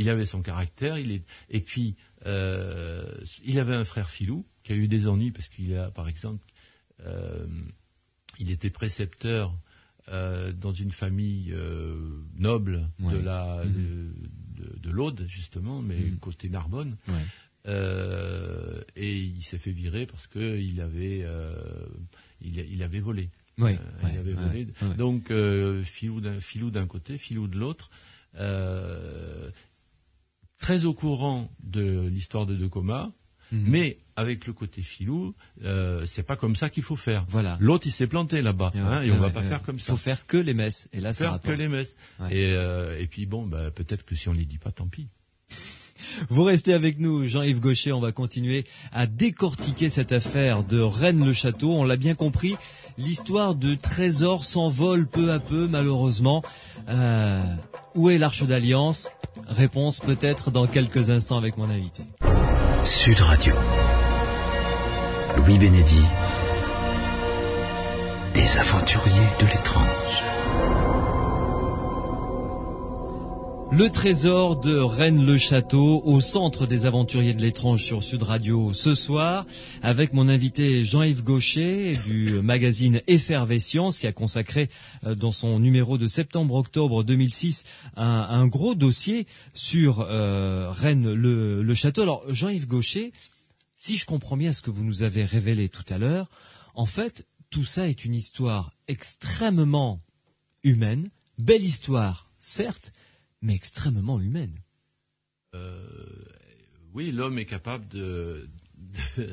avait son caractère. Et puis il avait un frère Filou qui a eu des ennuis parce qu'il a, par exemple, il était précepteur dans une famille noble de l'Aude, justement, mais côté Narbonne. Ouais. Et il s'est fait virer parce que il avait volé. Ouais, il avait volé. Ouais. Donc Filou d'un côté, Filou de l'autre. Très au courant de l'histoire de Decoma. Mais avec le côté Filou, c'est pas comme ça qu'il faut faire. Voilà. L'autre, il s'est planté là-bas, et on va pas faire comme ça. Il faut faire que les messes. Et là, ça rapporte. Que les messes. Ouais. Et puis bon, peut-être que si on les dit pas, tant pis. Vous restez avec nous, Jean-Yves Gaucher. On va continuer à décortiquer cette affaire de Rennes-le-Château. On l'a bien compris, l'histoire de trésors s'envole peu à peu, malheureusement. Où est l'Arche d'Alliance? Réponse peut-être dans quelques instants avec mon invité. Sud Radio. Louis Bénédy. Les aventuriers de l'étrange. Le trésor de Rennes-le-Château au centre des aventuriers de l'étrange sur Sud Radio ce soir avec mon invité Jean-Yves Gaucher du magazine Effervescience qui a consacré dans son numéro de septembre-octobre 2006 un gros dossier sur Rennes-le-Château. Alors Jean-Yves Gaucher, si je comprends bien ce que vous nous avez révélé tout à l'heure, en fait tout ça est une histoire extrêmement humaine, belle histoire certes, mais extrêmement humaine. Oui, l'homme est capable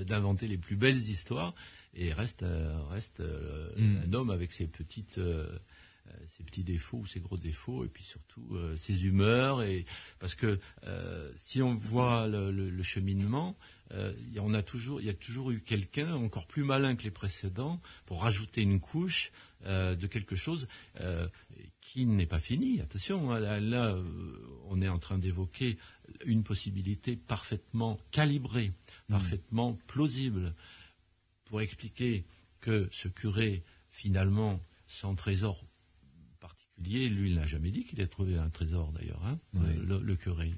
d'inventer les plus belles histoires et reste un homme avec ses petits défauts ou ses gros défauts et puis surtout ses humeurs. Parce que si on voit le cheminement, il y a toujours eu quelqu'un encore plus malin que les précédents pour rajouter une couche de quelque chose qui n'est pas fini. Attention, là, on est en train d'évoquer une possibilité parfaitement calibrée, parfaitement plausible, pour expliquer que ce curé, finalement, sans trésor particulier, lui, il n'a jamais dit qu'il ait trouvé un trésor, d'ailleurs, le curé.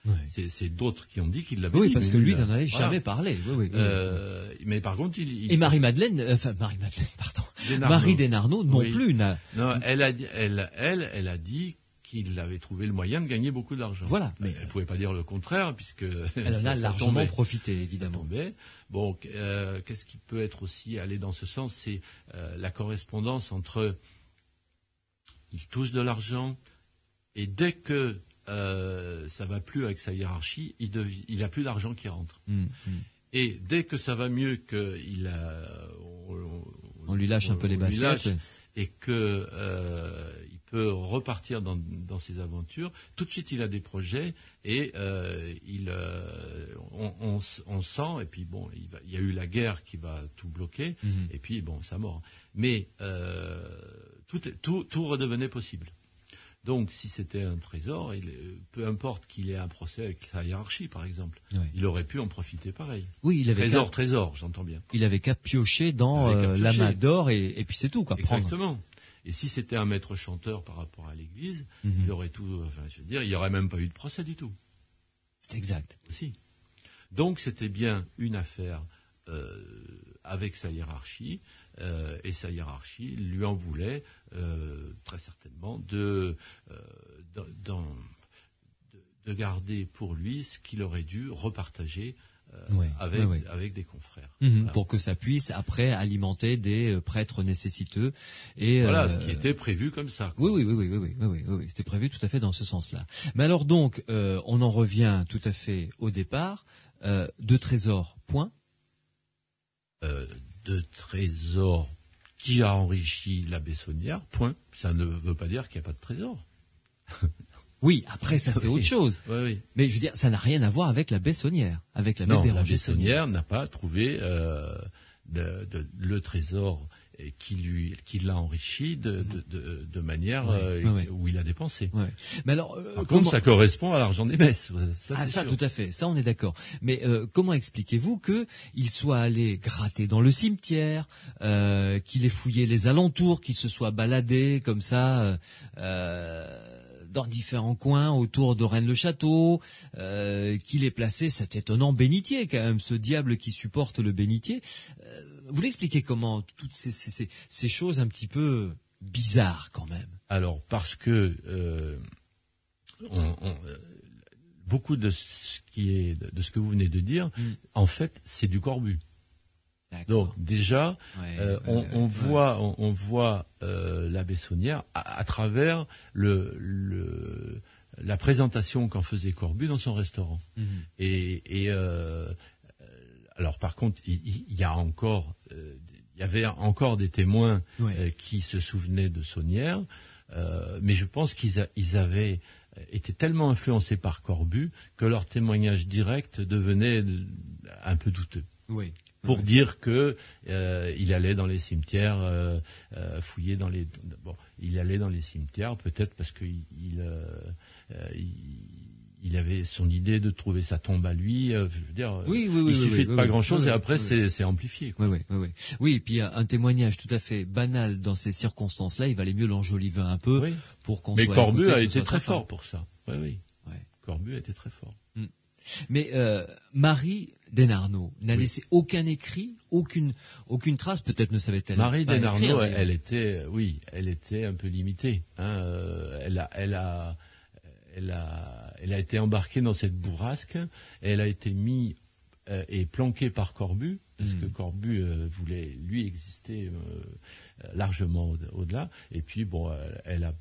Ouais. C'est d'autres qui ont dit qu'il l'avait dit. Oui, parce que lui, il n'en avait jamais parlé. Oui. Mais par contre, et Marie-Madeleine, Marie Desnarnaud non plus n'a. Non, elle a dit qu'il avait trouvé le moyen de gagner beaucoup d'argent. Voilà. Mais elle pouvait pas dire le contraire puisque elle en a largement profité, évidemment. Bon, qu'est-ce qui peut être aussi allé dans ce sens? C'est la correspondance entre il touche de l'argent et dès que ça va plus avec sa hiérarchie, il a plus d'argent qui rentre. Et dès que ça va mieux, on lui lâche un peu les baskets et que il peut repartir dans ses aventures. Tout de suite, il a des projets et on sent. Et puis bon, il y a eu la guerre qui va tout bloquer. Et puis bon, ça mort. Mais tout redevenait possible. Donc, si c'était un trésor, peu importe qu'il ait un procès avec sa hiérarchie, par exemple, il aurait pu en profiter pareil. Oui, il avait trésor, j'entends bien. Il avait qu'à piocher dans l'amas d'or et puis c'est tout, quoi. Exactement. Et si c'était un maître chanteur par rapport à l'Église, il aurait tout. Enfin, je veux dire, il n'y aurait même pas eu de procès du tout. C'est exact. Aussi. Donc, c'était bien une affaire avec sa hiérarchie. Et sa hiérarchie lui en voulait très certainement de garder pour lui ce qu'il aurait dû repartager avec des confrères. Voilà. Pour que ça puisse après alimenter des prêtres nécessiteux. Et voilà, ce qui était prévu comme ça. Quoi. Oui, c'était prévu tout à fait dans ce sens-là. Mais alors donc, on en revient tout à fait au départ. De trésors, point. De trésor qui a enrichi la Bessonnière, point. Ça ne veut pas dire qu'il n'y a pas de trésor. Oui, après ça c'est autre chose. Oui. Mais je veux dire, ça n'a rien à voir avec la Bessonnière, avec la Non, la Bessonnière n'a pas trouvé le trésor qui l'a enrichi de manière où il a dépensé. Ouais. Mais alors, par contre, ça correspond à l'argent des messes. Ça, ça, sûr. Tout à fait. Ça, on est d'accord. Mais comment expliquez-vous que il soit allé gratter dans le cimetière, qu'il ait fouillé les alentours, qu'il se soit baladé comme ça dans différents coins autour de Rennes-le-Château, qu'il ait placé cet étonnant bénitier, quand même, ce diable qui supporte le bénitier. Vous l'expliquez comment, toutes ces choses un petit peu bizarres quand même? Alors, parce que beaucoup de ce que vous venez de dire, en fait, c'est du Corbu. Donc déjà, on voit la Bessonnière à travers la présentation qu'en faisait Corbu dans son restaurant. Et alors par contre, il y avait encore des témoins qui se souvenaient de Saunière, mais je pense qu'ils avaient été tellement influencés par Corbu que leur témoignage direct devenait un peu douteux. Oui. Pour dire que il allait dans les cimetières, fouiller dans les. Bon, il allait dans les cimetières, peut-être parce que il avait son idée de trouver sa tombe à lui. Je veux dire, il suffit de pas grand-chose et après c'est amplifié. Quoi. Oui, et puis un témoignage tout à fait banal dans ces circonstances-là, il valait mieux l'enjoliver un peu pour qu'on soit. Mais Corbu a été très fort pour ça. Oui. Corbu a été très fort. Mais Marie Denarnaud n'a laissé aucun écrit, aucune trace. Peut-être ne savait-elle pas Marie Denarnaud, écrire, elle était un peu limitée. Elle a été embarquée dans cette bourrasque. Elle a été mise et planquée par Corbu, parce que Corbu voulait lui exister largement au-delà. Et puis bon, elle a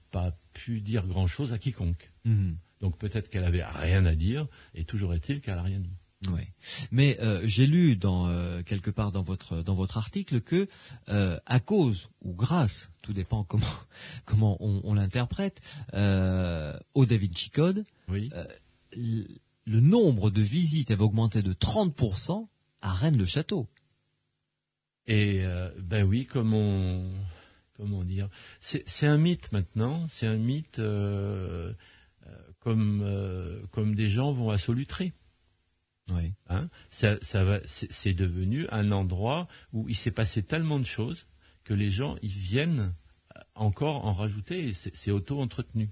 pas pu dire grand-chose à quiconque. Donc peut-être qu'elle avait rien à dire, et toujours est-il qu'elle a rien dit. Oui, mais j'ai lu quelque part dans votre article que à cause ou grâce, tout dépend comment on l'interprète, au Da Vinci Code, le nombre de visites avait augmenté de 30% à Rennes-le-Château. Et comment dire, c'est un mythe maintenant, c'est un mythe. Comme des gens vont à Solutré. Oui. C'est devenu un endroit où il s'est passé tellement de choses que les gens y viennent encore en rajouter, et c'est auto-entretenu.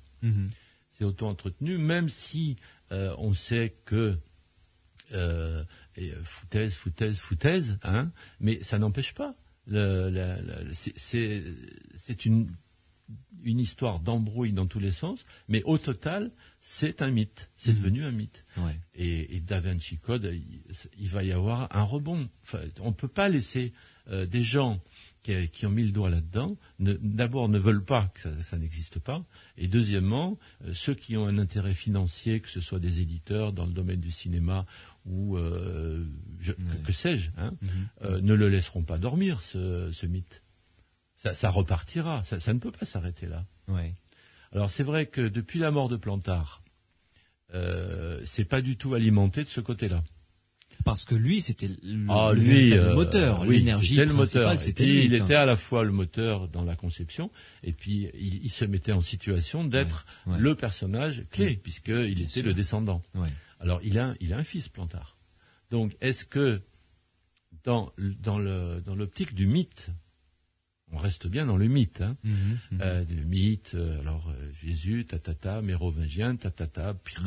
C'est auto-entretenu, même si on sait que foutaise, mais ça n'empêche pas. C'est une histoire d'embrouille dans tous les sens, mais au total, c'est un mythe. C'est devenu un mythe. Et Da Vinci Code, il va y avoir un rebond. Enfin, on ne peut pas laisser des gens qui ont mis le doigt là-dedans, d'abord ne veulent pas que ça n'existe pas, et deuxièmement, ceux qui ont un intérêt financier, que ce soit des éditeurs dans le domaine du cinéma ou que sais-je, ne le laisseront pas dormir, ce mythe. Ça repartira, ça ne peut pas s'arrêter là. Alors c'est vrai que depuis la mort de Plantard, c'est pas du tout alimenté de ce côté-là. Parce que lui, c'était le moteur, l'énergie c'était le principale, moteur. C'était lui. Il était à la fois le moteur dans la conception, et puis il se mettait en situation d'être le personnage clé, puisqu'il était le descendant. Alors il a un fils, Plantard. Donc est-ce que dans l'optique du mythe, on reste bien dans le mythe, le mythe, Jésus, mérovingien,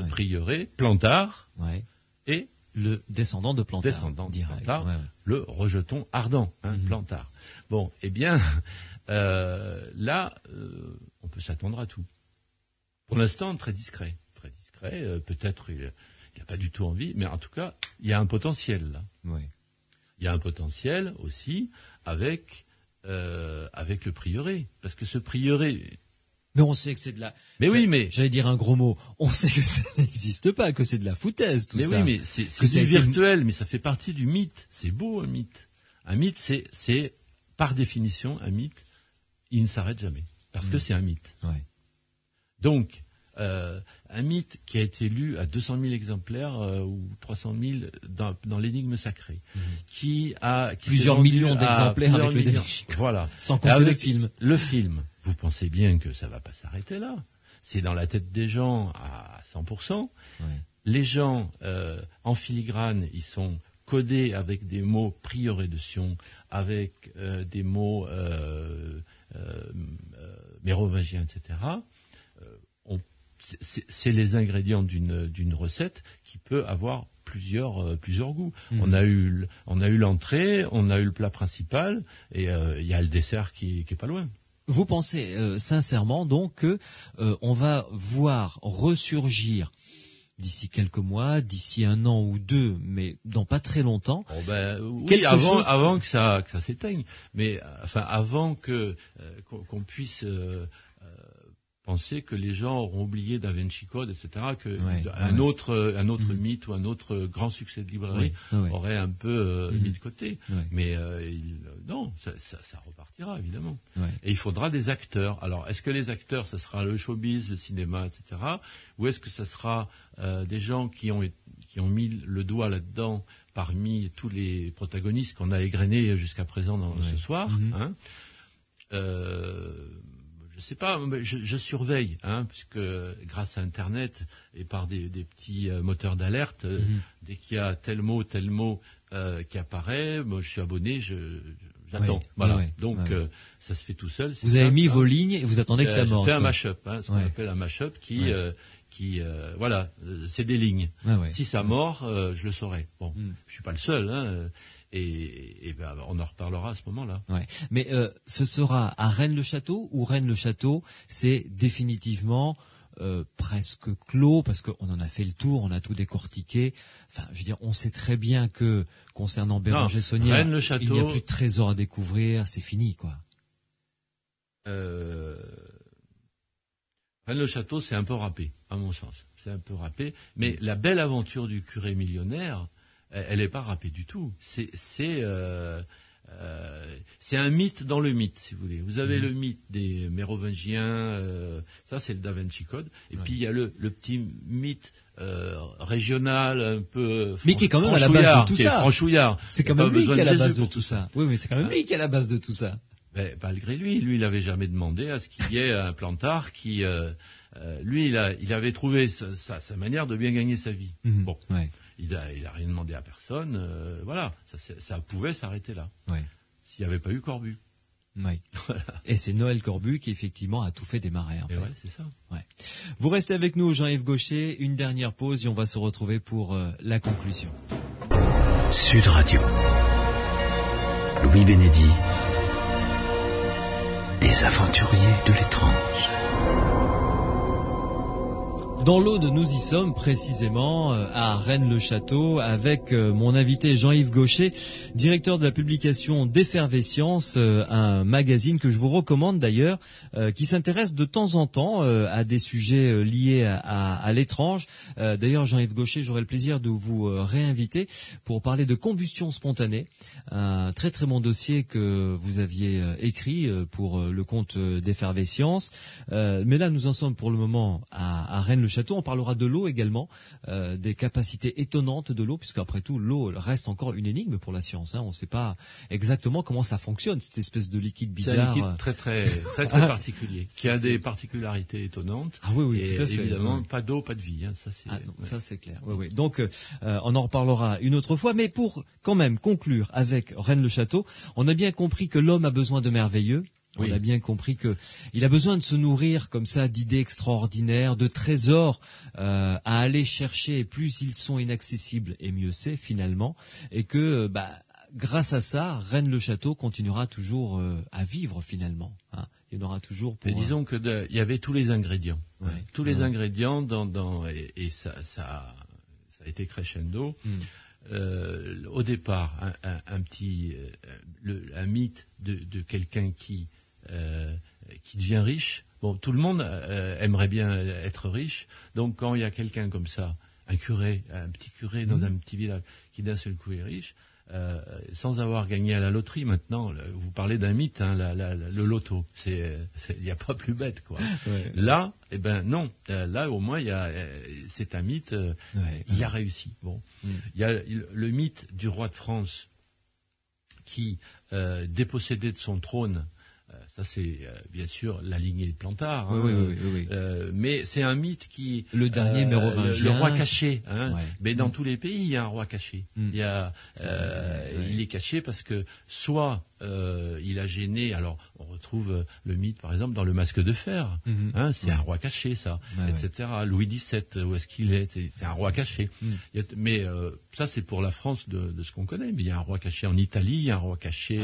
prieuré, Plantard, et le descendant de Plantard. Le rejeton ardent, Plantard. Bon, eh bien, là, on peut s'attendre à tout. Pour l'instant, très discret. Peut-être il n'a pas du tout envie, mais en tout cas, il y a un potentiel là. Il y a un potentiel aussi avec le prieuré, parce que ce prieuré. Mais on sait que c'est de la. J'allais dire un gros mot. On sait que ça n'existe pas, que c'est de la foutaise tout ça. Mais oui, mais c'est du virtuel, mais ça fait partie du mythe. C'est beau un mythe. Un mythe, c'est par définition un mythe. Il ne s'arrête jamais parce que c'est un mythe. Donc un mythe qui a été lu à 200 000 exemplaires ou 300 000 dans l'énigme sacrée, qui plusieurs millions d'exemplaires avec le Da Vinci Code. Voilà. Sans compter le film. Le film, vous pensez bien que ça va pas s'arrêter là. C'est dans la tête des gens à 100%. Ouais. Les gens en filigrane, ils sont codés avec des mots prioré de Sion, avec des mots mérovingiens, etc. C'est les ingrédients d'une recette qui peut avoir plusieurs goûts. On a eu l'entrée, on a eu le plat principal, et il y a le dessert qui est pas loin. Vous pensez sincèrement donc que on va voir ressurgir d'ici quelques mois, d'ici 1 an ou 2, mais dans pas très longtemps. Oui, avant que ça s'éteigne, mais enfin avant qu'on puisse penser que les gens auront oublié Da Vinci Code, etc., un autre mythe ou un autre grand succès de librairie aurait un peu mis de côté. Mais non, ça repartira évidemment. Et il faudra des acteurs. Alors, est-ce que les acteurs, ça sera le showbiz, le cinéma, etc., ou est-ce que ça sera des gens qui ont mis le doigt là-dedans parmi tous les protagonistes qu'on a égrenés jusqu'à présent ce soir, hein, je sais pas, je surveille, puisque grâce à Internet et par des petits moteurs d'alerte, dès qu'il y a tel mot qui apparaît, moi je suis abonné, j'attends. Donc ça se fait tout seul. Vous avez mis vos lignes et vous attendez que ça morde. Je fais un mash-up, ce qu'on appelle un mash-up qui c'est des lignes. Si ça mord, je le saurai. Bon, je suis pas le seul, et on en reparlera à ce moment-là. Mais ce sera à Rennes-le-Château, ou Rennes-le-Château, c'est définitivement presque clos, parce qu'on en a fait le tour, on a tout décortiqué. Enfin, je veux dire, on sait très bien que concernant Béranger Saunière, il n'y a plus de trésor à découvrir, c'est fini, quoi. Rennes-le-Château, c'est un peu râpé, à mon sens. C'est un peu râpé, mais la belle aventure du curé millionnaire, elle n'est pas râpée du tout. C'est un mythe dans le mythe, si vous voulez. Vous avez le mythe des Mérovingiens, ça c'est le Da Vinci Code, et puis il y a le petit mythe régional, un peu mais qui est quand même à la base de tout ça. Franchouillard. C'est quand même lui qui est à la base de tout ça. Oui, mais c'est quand même lui qui est à la base de tout ça. Ben, malgré lui, il n'avait jamais demandé à ce qu'il y ait un plantard qui, lui, il avait trouvé sa manière de bien gagner sa vie. Bon. Il a rien demandé à personne, voilà, ça pouvait s'arrêter là. S'il n'y avait pas eu Corbu. Voilà. Et c'est Noël Corbu qui effectivement a tout fait démarrer. En fait. C'est ça. Vous restez avec nous, Jean-Yves Gaucher, une dernière pause et on va se retrouver pour la conclusion. Sud Radio. Louis Bénédy. Les aventuriers de l'étrange. Dans l'Aude, nous y sommes précisément à Rennes-le-Château avec mon invité Jean-Yves Gaucher, directeur de la publication d'Effervescience, un magazine que je vous recommande d'ailleurs, qui s'intéresse de temps en temps à des sujets liés à l'étrange. D'ailleurs, Jean-Yves Gaucher, j'aurai le plaisir de vous réinviter pour parler de combustion spontanée, un très très bon dossier que vous aviez écrit pour le compte d'Effervescience. Mais là, nous en sommes pour le moment à Rennes-le-Château. On parlera de l'eau également, des capacités étonnantes de l'eau, puisque après tout, l'eau reste encore une énigme pour la science. On ne sait pas exactement comment ça fonctionne, cette espèce de liquide bizarre. C'est un liquide très particulier, qui a des particularités étonnantes. Ah oui, et tout à fait. Évidemment, pas d'eau, pas de vie. Ça c'est clair. Donc, on en reparlera une autre fois. Mais pour quand même conclure avec Rennes-le-Château, on a bien compris que l'homme a besoin de merveilleux. On a bien compris que il a besoin de se nourrir comme ça d'idées extraordinaires, de trésors à aller chercher. Et plus ils sont inaccessibles, et mieux c'est finalement. Et que grâce à ça, Rennes-le-Château continuera toujours à vivre finalement. Il y en aura toujours. Mais disons que il y avait tous les ingrédients, tous les ingrédients et ça a été crescendo. Au départ, un mythe de quelqu'un qui devient riche. Bon, tout le monde aimerait bien être riche. Donc, quand il y a quelqu'un comme ça, un petit curé dans un petit village, qui d'un seul coup est riche, sans avoir gagné à la loterie maintenant. Vous parlez d'un mythe, hein, le loto. Il n'y a pas plus bête, quoi. Ouais. Là, eh ben non. Là, au moins, c'est un mythe. Il a réussi. Bon, il y a le mythe du roi de France qui, dépossédé de son trône. Ça, c'est bien sûr la lignée de Plantard. Hein, oui. Mais c'est un mythe qui... Le dernier mérovingien. Le roi caché. Hein, ouais. Mais dans tous les pays, il y a un roi caché. Il est caché parce que soit il a gêné... Alors, on retrouve le mythe, par exemple, dans Le Masque de Fer. Hein, c'est un roi caché, ça, etc. Louis XVII, où est-ce qu'il est? C'est un roi caché. Mais ça, c'est pour la France de ce qu'on connaît. Mais il y a un roi caché en Italie, il y a un roi caché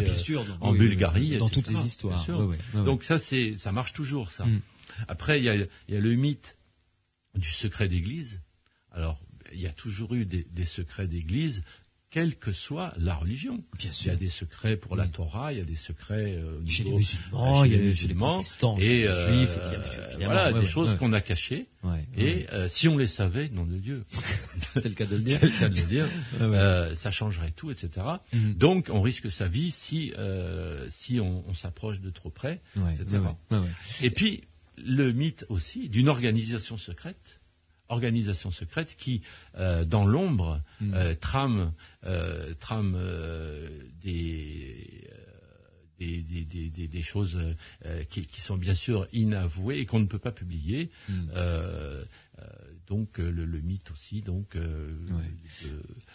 en Bulgarie. Dans etc. toutes les histoires. Donc ça marche toujours, ça. Après, il y a le mythe du secret d'église. Alors, il y a toujours eu des secrets d'église, quelle que soit la religion. Bien sûr. Il y a des secrets pour la Torah, il y a des secrets chez les musulmans, chez les protestants, et les juifs, voilà, des choses qu'on a cachées. Si on les savait, nom de Dieu, c'est le cas de le dire. C'est le cas de le dire. Ça changerait tout, etc. Donc, on risque sa vie si on s'approche de trop près, etc. Et puis, le mythe aussi d'une organisation secrète qui, dans l'ombre, trame des choses qui sont bien sûr inavouées et qu'on ne peut pas publier. Donc le mythe aussi.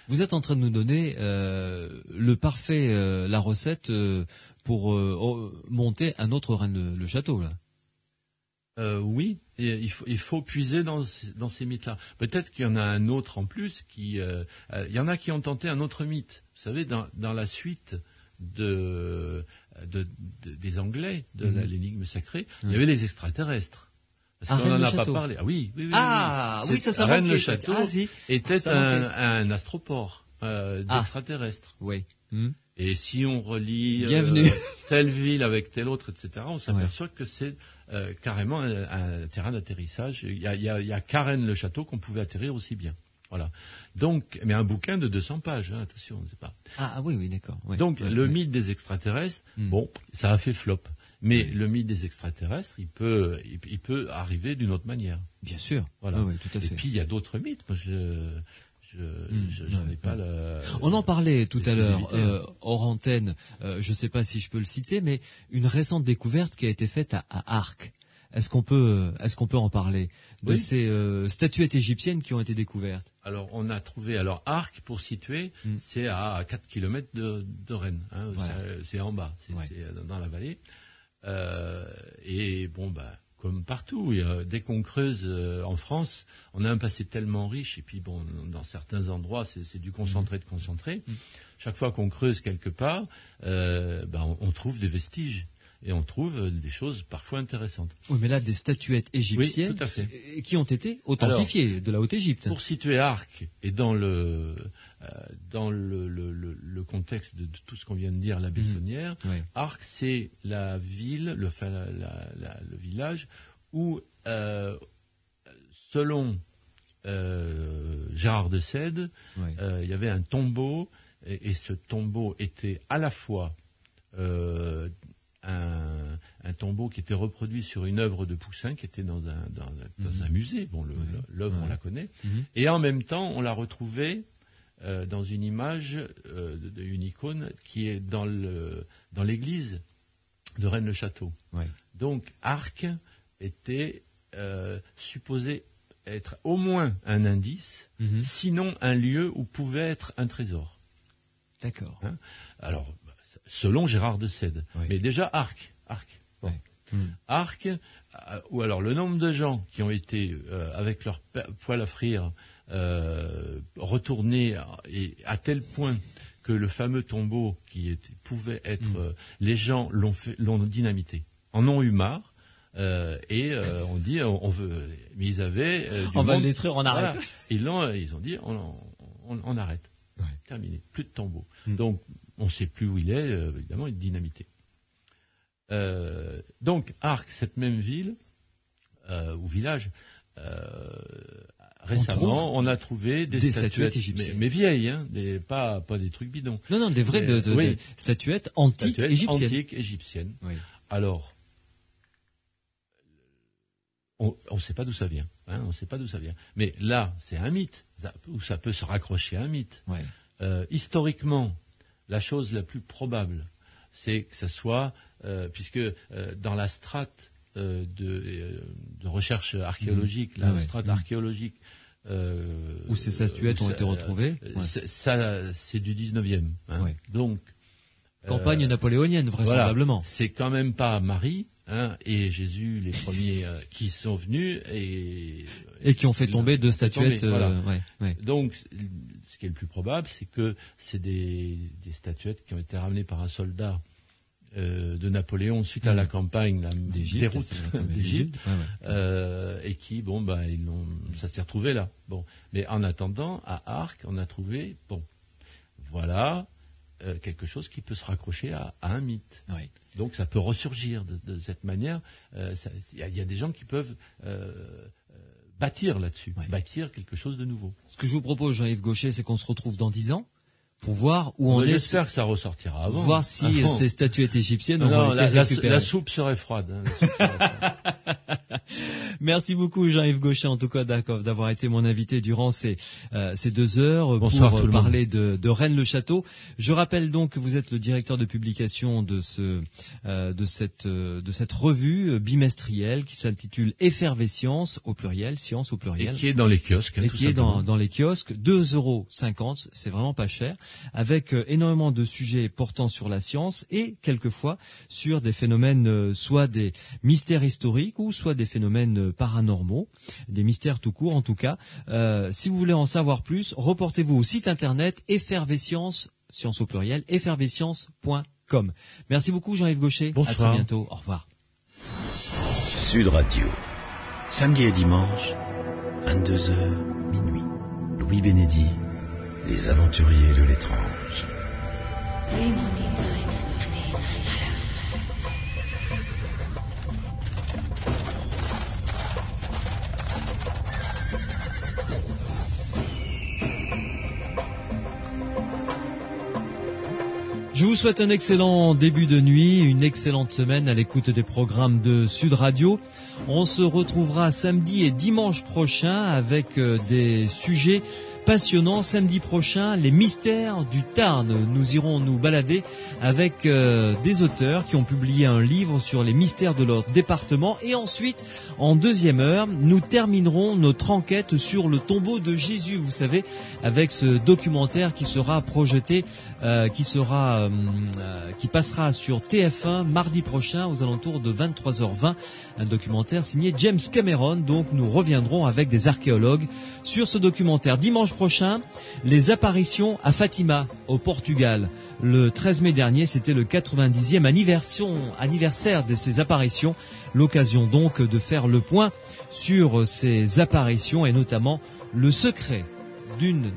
Vous êtes en train de nous donner la recette pour monter un autre Rennes-le-Château, là. Oui, il faut puiser dans ces mythes-là. Peut-être qu'il y en a un autre en plus il y en a qui ont tenté un autre mythe. Vous savez, dans la suite des Anglais de l'énigme sacrée, il y avait les extraterrestres. Parce qu'on n'en a pas parlé. Ah oui. Ça Rennes-le-Château était un astroport d'extraterrestres. Oui. Et si on relie telle ville avec telle autre, etc., on s'aperçoit que c'est carrément un terrain d'atterrissage. Il y a qu'à Rennes-le-Château qu'on pouvait atterrir aussi bien. Voilà. Donc, mais un bouquin de 200 pages, hein, attention, on ne sait pas. Oui, d'accord. Ouais. Donc, le mythe des extraterrestres, bon, ça a fait flop. Mais le mythe des extraterrestres, il peut arriver d'une autre manière. Bien sûr. Voilà. Tout à fait. Et puis, il y a d'autres mythes. Moi, j'en ai pas On en parlait tout à l'heure hors antenne. Je ne sais pas si je peux le citer, mais une récente découverte qui a été faite à Arques. Est-ce qu'on peut en parler de ces statuettes égyptiennes qui ont été découvertes? Alors on a trouvé Arques, pour situer, c'est à 4 km de Rennes. Hein, c'est en bas, c'est dans la vallée. Et bon comme partout, dès qu'on creuse en France, on a un passé tellement riche, et puis bon, dans certains endroits, c'est du concentré de concentré. Chaque fois qu'on creuse quelque part, on trouve des vestiges. Et on trouve des choses parfois intéressantes. Oui, mais là, des statuettes égyptiennes qui ont été authentifiées de la Haute-Égypte. Pour situer Arques, et dans le contexte de tout ce qu'on vient de dire, la Bessonnière, Arques, c'est la ville, le village où, selon Gérard de Sède, il y avait un tombeau, et ce tombeau était à la fois un tombeau qui était reproduit sur une œuvre de Poussin qui était dans un musée. Bon, l'œuvre, on la connaît. Et en même temps, on l'a retrouvée dans une image, une icône qui est dans l'église de Rennes-le-Château. Donc, Arques était supposé être au moins un indice, sinon un lieu où pouvait être un trésor. D'accord. Hein? Alors, selon Gérard de Sède. Mais déjà, Arques. Bon. Arques, ou alors le nombre de gens qui ont été, avec leur poêle à frire, retournés, et à tel point que le fameux tombeau pouvait être... les gens l'ont dynamité. En ont eu marre. On dit, on veut... Mais ils avaient... on va le détruire, on arrête. Voilà. Ils ont dit, on arrête. Terminé. Plus de tombeau. Donc, on ne sait plus où il est, évidemment, il est dynamité. Donc, Arques, cette même ville, ou village, récemment, on a trouvé des statuettes égyptiennes, mais vieilles, hein, pas des trucs bidons. Non, des vraies des statuettes antiques égyptiennes. Oui. Alors, on ne sait pas d'où ça vient. On sait pas d'où ça vient. Mais là, c'est un mythe, où ça peut se raccrocher à un mythe. Ouais. Historiquement, la chose la plus probable, c'est que ça soit, puisque dans la strate de recherche archéologique, la strate archéologique, où ces statuettes ont été retrouvées, ça, c'est du 19e. Ouais. Donc, campagne napoléonienne, vraisemblablement. Voilà, c'est quand même pas Marie et Jésus, les premiers qui sont venus et qui ont fait tomber deux statuettes. Donc, ce qui est le plus probable, c'est que c'est des statuettes qui ont été ramenées par un soldat de Napoléon suite à la campagne d'Égypte, et qui, ça s'est retrouvé là. Bon, mais en attendant, à Arques, on a trouvé, voilà. Quelque chose qui peut se raccrocher à un mythe. Oui. Donc ça peut ressurgir de cette manière. Il y a des gens qui peuvent bâtir là-dessus, bâtir quelque chose de nouveau. Ce que je vous propose, Jean-Yves Gaucher, c'est qu'on se retrouve dans 10 ans pour voir où on est. J'espère que ça ressortira avant. Voir si ces statuettes égyptiennes ont été récupérées. La soupe serait froide. Merci beaucoup Jean-Yves Gaucher, en tout cas d'avoir été mon invité durant ces 2 heures. Bonsoir pour tout le parler de Rennes-le-Château. Je rappelle donc que vous êtes le directeur de publication de cette revue bimestrielle qui s'intitule Effervescience au pluriel, science au pluriel. Et qui est dans les kiosques. Et qui est dans les kiosques, 2,50 €, c'est vraiment pas cher, avec énormément de sujets portant sur la science et quelquefois sur des phénomènes, soit des mystères historiques ou soit des phénomènes paranormaux, des mystères tout court en tout cas. Si vous voulez en savoir plus, reportez-vous au site internet Effervescience, science au pluriel, effervescience.com. Merci beaucoup Jean-Yves Gaucher. Bonsoir. À très bientôt. Au revoir. Sud Radio. Samedi et dimanche, 22h, minuit. Louis Bénédy, les aventuriers de l'étrange. Je vous souhaite un excellent début de nuit, une excellente semaine à l'écoute des programmes de Sud Radio. On se retrouvera samedi et dimanche prochain avec des sujets passionnants. Samedi prochain, les mystères du Tarn. Nous irons nous balader avec des auteurs qui ont publié un livre sur les mystères de leur département. Et ensuite, en deuxième heure, nous terminerons notre enquête sur le tombeau de Jésus. Vous savez, avec ce documentaire qui sera projeté, qui passera sur TF1 mardi prochain aux alentours de 23h20. Un documentaire signé James Cameron. Donc nous reviendrons avec des archéologues sur ce documentaire. Dimanche prochain, les apparitions à Fatima, au Portugal. Le 13 mai dernier, c'était le 90e anniversaire de ces apparitions. L'occasion donc de faire le point sur ces apparitions et notamment le secret d'une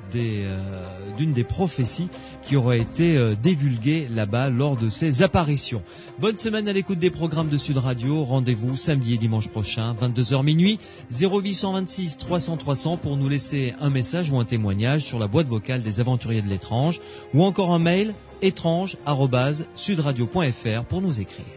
des prophéties qui aurait été divulguée là-bas lors de ces apparitions. Bonne semaine à l'écoute des programmes de Sud Radio. Rendez-vous samedi et dimanche prochain, 22h minuit, 0826 300 300 pour nous laisser un message ou un témoignage sur la boîte vocale des aventuriers de l'étrange ou encore un mail étrange@sudradio.fr pour nous écrire.